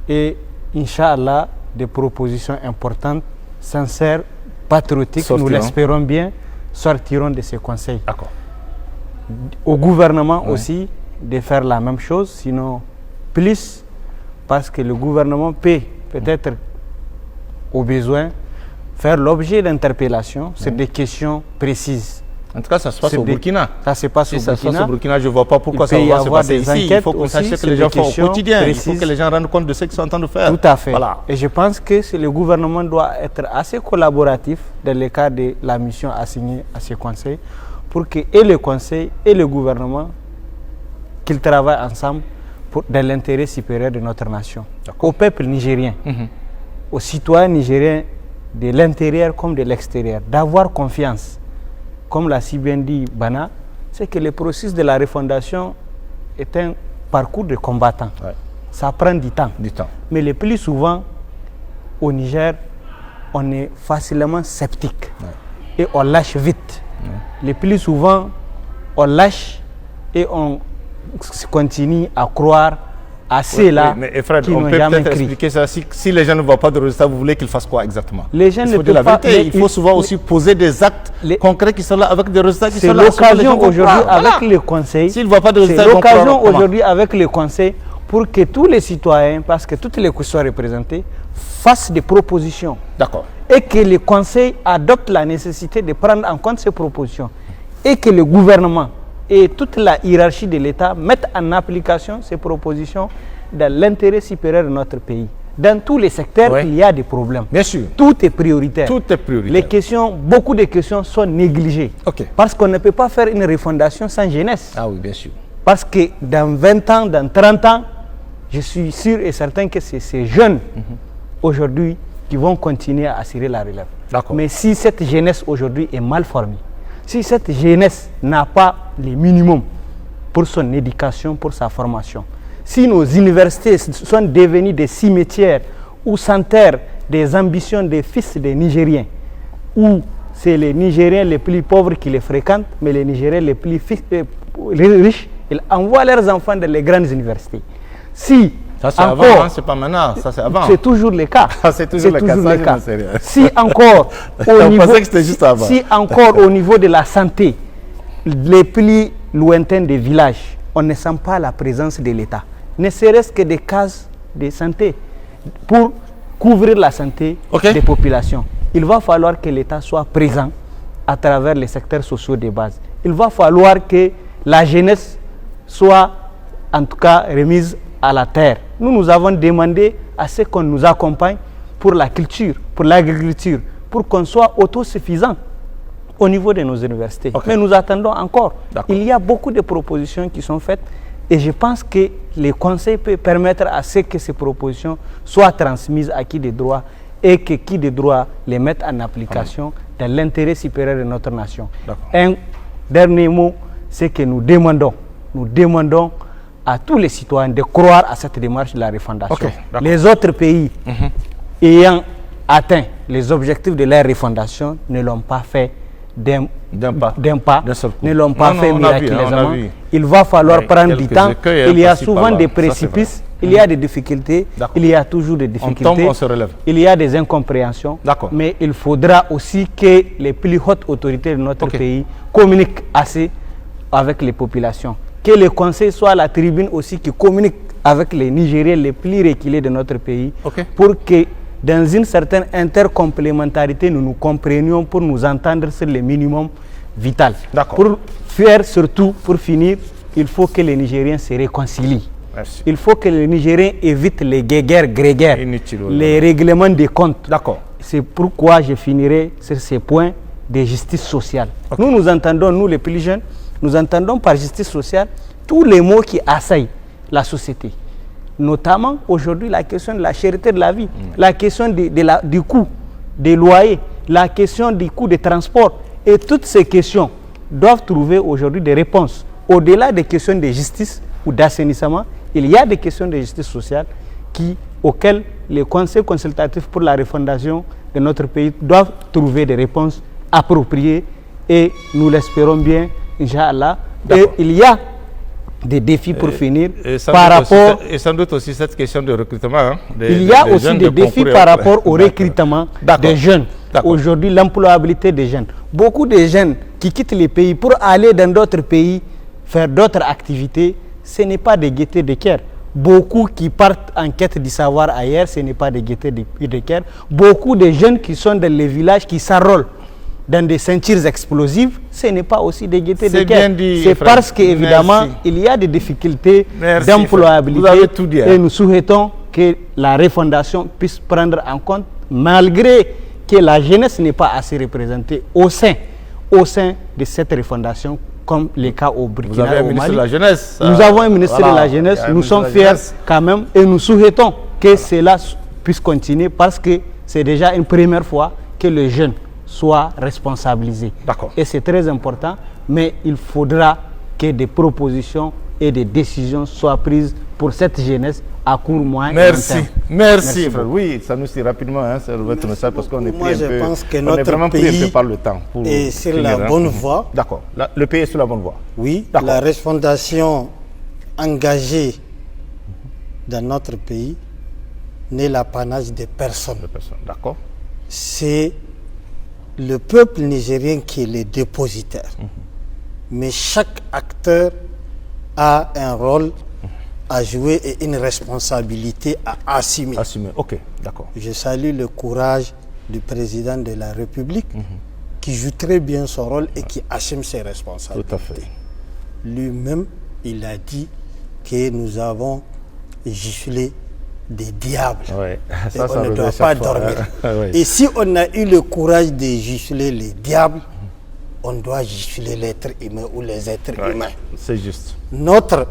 et, Inch'Allah, des propositions importantes, sincères, patriotiques, nous l'espérons bien, sortiront de ces conseils. D'accord. Au gouvernement aussi de faire la même chose, sinon plus, parce que le gouvernement peut peut-être au besoin faire l'objet d'interpellations sur des questions précises. En tout cas, ça se passe au Burkina. Ça se passe au Burkina. Se passe au Burkina, je ne vois pas pourquoi ça va se passer ici. Il faut qu'on sache ce que les gens font au quotidien. Il faut que les gens rendent compte de ce qu'ils sont en train de faire. Tout à fait. Voilà. Et je pense que le gouvernement doit être assez collaboratif dans le cadre de la mission assignée à ce conseil pour que et le conseil et le gouvernement qu'ils travaillent ensemble dans l'intérêt supérieur de notre nation. Au peuple nigérien, aux citoyens nigériens de l'intérieur comme de l'extérieur, d'avoir confiance. Comme l'a si bien dit Bana, c'est que le processus de la refondation est un parcours de combattants. Ouais. Ça prend du temps. Mais le plus souvent, au Niger, on est facilement sceptique. Ouais. Et on lâche vite. Ouais. Le plus souvent, on lâche et on continue à croire à ceux-là qui n'ont jamais cru. Expliquer ça. Si les gens ne voient pas de résultats, vous voulez qu'ils fassent quoi exactement? Les gens ne peuvent pas. Il faut souvent aussi poser des actes concrets qui sont là avec des résultats qui sont là. C'est l'occasion aujourd'hui avec le conseil. S'ils ne voient pas de résultats, c'est l'occasion aujourd'hui avec le conseil pour que tous les citoyens, parce que toutes les questions représentées, fassent des propositions. D'accord. Et que le conseil adopte la nécessité de prendre en compte ces propositions. Et que le gouvernement et toute la hiérarchie de l'État mettent en application ces propositions dans l'intérêt supérieur de notre pays. Dans tous les secteurs, il y a des problèmes. Bien sûr. Tout est prioritaire. Tout est prioritaire. Les questions, beaucoup de questions sont négligées. Okay. Parce qu'on ne peut pas faire une refondation sans jeunesse. Ah oui, bien sûr. Parce que dans 20 ans, dans 30 ans, je suis sûr et certain que c'est ces jeunes aujourd'hui qui vont continuer à assurer la relève. Mais si cette jeunesse aujourd'hui est mal formée, si cette jeunesse n'a pas les minimums pour son éducation, pour sa formation, si nos universités sont devenues des cimetières où s'enterrent des ambitions des fils des Nigériens, où c'est les Nigériens les plus pauvres qui les fréquentent, mais les Nigériens les plus riches, ils envoient leurs enfants dans les grandes universités. Si ça c'est avant, hein, c'est pas maintenant, ça c'est avant. C'est toujours le cas. C'est toujours le cas. Si encore au niveau, que juste avant. Si encore au niveau de la santé, les plus lointains des villages, on ne sent pas la présence de l'État. Ne serait-ce que des cases de santé pour couvrir la santé des populations. Il va falloir que l'État soit présent à travers les secteurs sociaux de base. Il va falloir que la jeunesse soit en tout cas remise à la terre. Nous avons demandé à ce qu'on nous accompagne pour la culture, pour l'agriculture, pour qu'on soit autosuffisant au niveau de nos universités. Mais nous attendons encore. Il y a beaucoup de propositions qui sont faites et je pense que le conseil peut permettre à ce que ces propositions soient transmises à qui de droit et que qui de droit les mette en application dans l'intérêt supérieur de notre nation. Un dernier mot, c'est que nous demandons à tous les citoyens de croire à cette démarche de la refondation. Les autres pays ayant atteint les objectifs de la refondation ne l'ont pas fait d'un pas, ne l'ont pas fait miraculeusement. Il va falloir prendre du temps. Il y a souvent des précipices, il y a des difficultés, il y a toujours des difficultés, il y a des incompréhensions, mais il faudra aussi que les plus hautes autorités de notre pays communiquent assez avec les populations. Que le conseil soit la tribune aussi qui communique avec les Nigériens les plus reculés de notre pays pour que dans une certaine intercomplémentarité, nous nous comprenions pour nous entendre sur le minimum vital. Pour faire surtout, pour finir, il faut que les Nigériens se réconcilient. Merci. Il faut que les Nigériens évitent les guéguerres grégaires, les règlements des comptes. C'est pourquoi je finirai sur ces points de justice sociale. Nous entendons, nous les plus jeunes, nous entendons par justice sociale tous les mots qui assaillent la société. Notamment aujourd'hui la question de la cherté de la vie, la question du coût des loyers, la question du coût des transports. Et toutes ces questions doivent trouver aujourd'hui des réponses. Au-delà des questions de justice ou d'assainissement, il y a des questions de justice sociale auxquelles les conseils consultatifs pour la refondation de notre pays doivent trouver des réponses appropriées et nous l'espérons bien, Inch'Allah. Et il y a des défis pour finir par rapport... Et sans doute aussi cette question de recrutement. Il y a aussi des défis par rapport au recrutement des jeunes. aujourd'hui l'employabilité des jeunes. Beaucoup de jeunes qui quittent les pays pour aller dans d'autres pays, faire d'autres activités, ce n'est pas des gaietés de cœur. Beaucoup qui partent en quête du savoir ailleurs, ce n'est pas des gaietés de cœur. Beaucoup de jeunes qui sont dans les villages, qui s'enrôlent dans des ceintures explosives, ce n'est pas aussi des gaietés de cœur. C'est parce qu'évidemment, il y a des difficultés d'employabilité et nous souhaitons que la refondation puisse prendre en compte, malgré que la jeunesse n'est pas assez représentée au sein de cette refondation, comme les cas au Burkina. Vous avez un ministre de la jeunesse. Nous avons un ministre de la jeunesse, nous sommes fiers quand même et nous souhaitons que cela puisse continuer parce que c'est déjà une première fois que les jeunes soient responsabilisés. Et c'est très important, mais il faudra que des propositions et des décisions soient prises pour cette jeunesse à court, moyen et long terme. Merci. Oui, ça nous suit rapidement, c'est votre message parce qu'on est vraiment pris un peu par le temps. Et sur la bonne voie. D'accord, le pays est sur la bonne voie. Oui, la refondation engagée dans notre pays n'est l'apanage des personnes. D'accord. C'est le peuple nigérien qui est le dépositaire. Mais chaque acteur a un rôle à jouer et une responsabilité à assumer. Ok, d'accord. Je salue le courage du président de la République qui joue très bien son rôle et qui assume ses responsabilités. Tout à fait. Lui-même, il a dit que nous avons giflé des diables. Et on ne doit pas dormir. Et si on a eu le courage de gifler les diables, on doit gifler l'être humain ou les êtres humains. C'est juste. Notre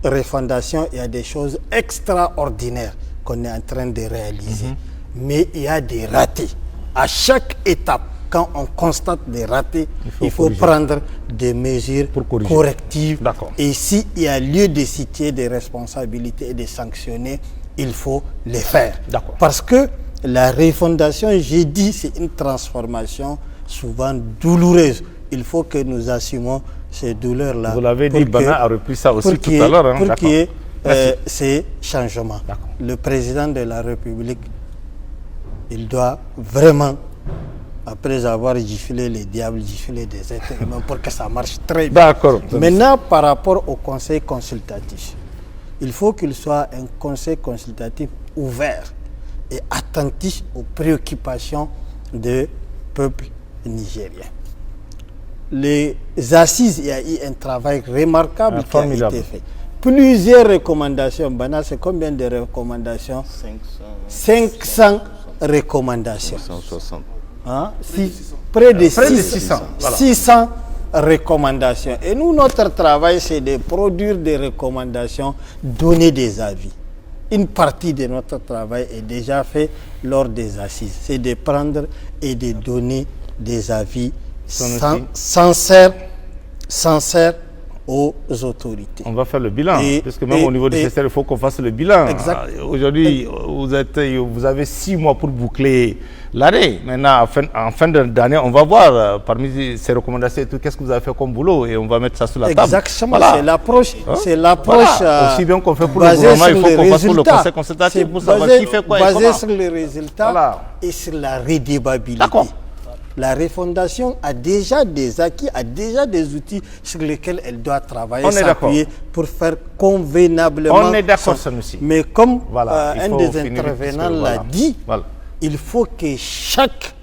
refondation, il y a des choses extraordinaires qu'on est en train de réaliser. Mais il y a des ratés. À chaque étape, quand on constate des ratés, il faut prendre des mesures correctives. Et s'il y a lieu de citer des responsabilités et de sanctionner, il faut les faire. Parce que la refondation, j'ai dit, c'est une transformation souvent douloureuse. Il faut que nous assumons ces douleurs-là. Vous l'avez dit, Bana a repris ça aussi tout à l'heure. Pour qu'il y ait ces changements. Le président de la République, il doit vraiment, après avoir giflé les diables, gifler des êtres humains pour que ça marche très bien. Maintenant, par rapport au conseil consultatif, il faut qu'il soit un conseil consultatif ouvert et attentif aux préoccupations du peuple nigérien. Les assises, il y a eu un travail remarquable qui a été fait. Plusieurs recommandations. Bana, c'est combien de recommandations? 500 recommandations. 560. Près de 600 recommandations. Et nous, notre travail, c'est de produire des recommandations, donner des avis. Une partie de notre travail est déjà fait lors des assises. C'est de prendre et de donner des avis sincères aux autorités. On va faire le bilan, parce que même au niveau du CSR, il faut qu'on fasse le bilan. Aujourd'hui, vous avez 6 mois pour boucler l'année. Maintenant, en fin d'année, on va voir parmi ces recommandations et tout, qu'est-ce que vous avez fait comme boulot et on va mettre ça sur la table. Exactement, c'est l'approche. Aussi bien qu'on fait pour le gouvernement, il faut qu'on fasse pour le conseil consultatif pour savoir qui fait quoi et comment. Basé sur les résultats et sur la redevabilité. La refondation a déjà des acquis, a déjà des outils sur lesquels elle doit travailler, s'appuyer pour faire convenablement. On est d'accord, Sanoussi. Mais comme un des intervenants l'a dit, il faut que chaque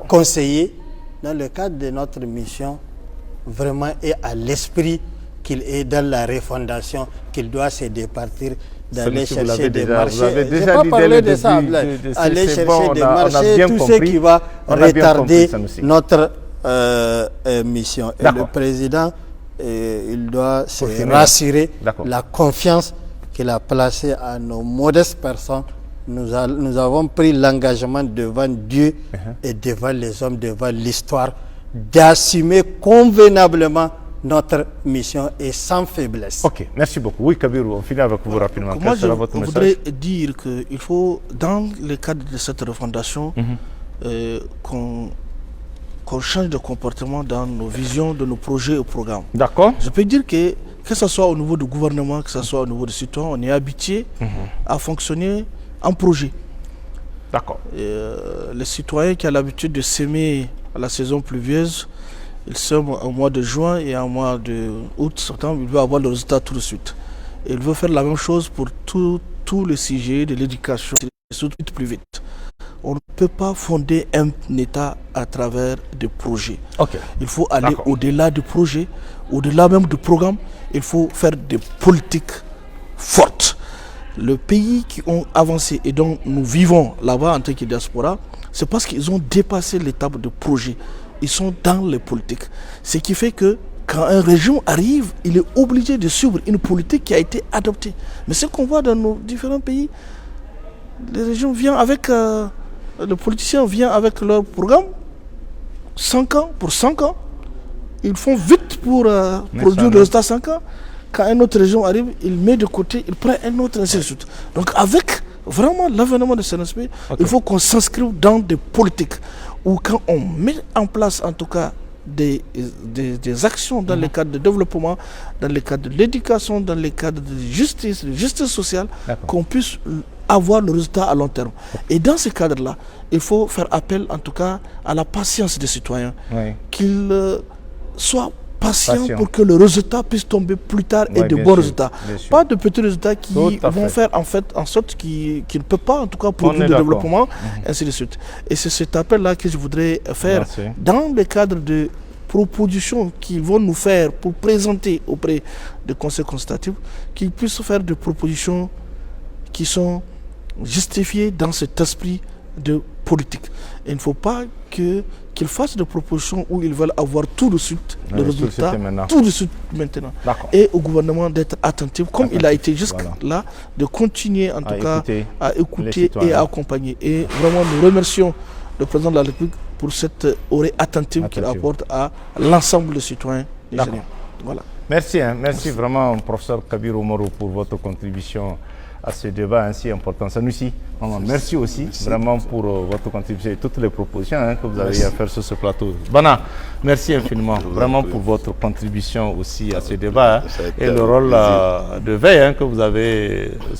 conseiller, dans le cadre de notre mission, vraiment ait à l'esprit qu'il est dans la refondation, qu'il doit se départir d'aller chercher des marchés. Vous avez déjà dit dès le début, aller chercher des marchés, tout ce qui va retarder notre mission. Et le président, il doit se rassurer la confiance qu'il a placée à nos modestes personnes. Nous avons pris l'engagement devant Dieu et devant les hommes, devant l'histoire, d'assumer convenablement notre mission est sans faiblesse. Ok, merci beaucoup. Oui, Kabirou, on finit avec vous rapidement. Moi, je voudrais dire qu'il faut, dans le cadre de cette refondation, qu'on change de comportement dans nos visions, de nos projets et programmes. D'accord. Je peux dire que ce soit au niveau du gouvernement, que ce soit au niveau des citoyens, on est habitué à fonctionner en projet. D'accord. Les citoyens qui ont l'habitude de s'aimer à la saison pluvieuse, ils sèment au mois de juin et au mois d'août, septembre, ils veulent avoir le résultat tout de suite. Et ils veulent faire la même chose pour tous les sujets de l'éducation, surtout plus vite. On ne peut pas fonder un État à travers des projets. Okay. Il faut aller au-delà du projet, au-delà même du programme. Il faut faire des politiques fortes. Les pays qui ont avancé et dont nous vivons là-bas en tant que diaspora, c'est parce qu'ils ont dépassé l'étape de projet. Ils sont dans les politiques. Ce qui fait que quand un régime arrive, il est obligé de suivre une politique qui a été adoptée. Mais ce qu'on voit dans nos différents pays, les régimes viennent avec... les politiciens viennent avec leur programme, 5 ans pour 5 ans. Ils font vite pour produire le résultat 5 ans. Quand un autre régime arrive, il met de côté, il prend un autre, ainsi de suite. Donc avec vraiment l'avènement de CNSP, il faut qu'on s'inscrive dans des politiques où quand on met en place en tout cas des actions dans les cadres de développement, dans les cadres de l'éducation, dans les cadres de justice sociale, qu'on puisse avoir le résultat à long terme. Et dans ce cadre-là, il faut faire appel en tout cas à la patience des citoyens, qu'ils soient patients pour que le résultat puisse tomber plus tard et de bons résultats. Pas de petits résultats qui vont faire en sorte qu'ils ne peuvent pas en tout cas produire le développement, ainsi de suite. Et c'est cet appel-là que je voudrais faire dans le cadre de propositions qu'ils vont nous faire pour présenter auprès du Conseil consultatif, qu'ils puissent faire des propositions qui sont justifiées dans cet esprit de politique. Et il ne faut pas qu'ils fassent des propositions où ils veulent avoir tout de suite le résultat, tout de suite maintenant. Et au gouvernement d'être attentif, comme il a été jusque-là, de continuer en tout cas à écouter et à accompagner. Et vraiment, nous remercions le président de la République pour cette oreille attentive qu'il apporte à l'ensemble des citoyens nigériens. Voilà. Merci, merci vraiment, professeur Kabir Oumarou, pour votre contribution à ce débat ainsi important. Sanoussi, merci aussi vraiment pour votre contribution et toutes les propositions que vous avez à faire sur ce plateau. Bana, merci infiniment vraiment pour votre contribution aussi à ce débat et le rôle de veille que vous avez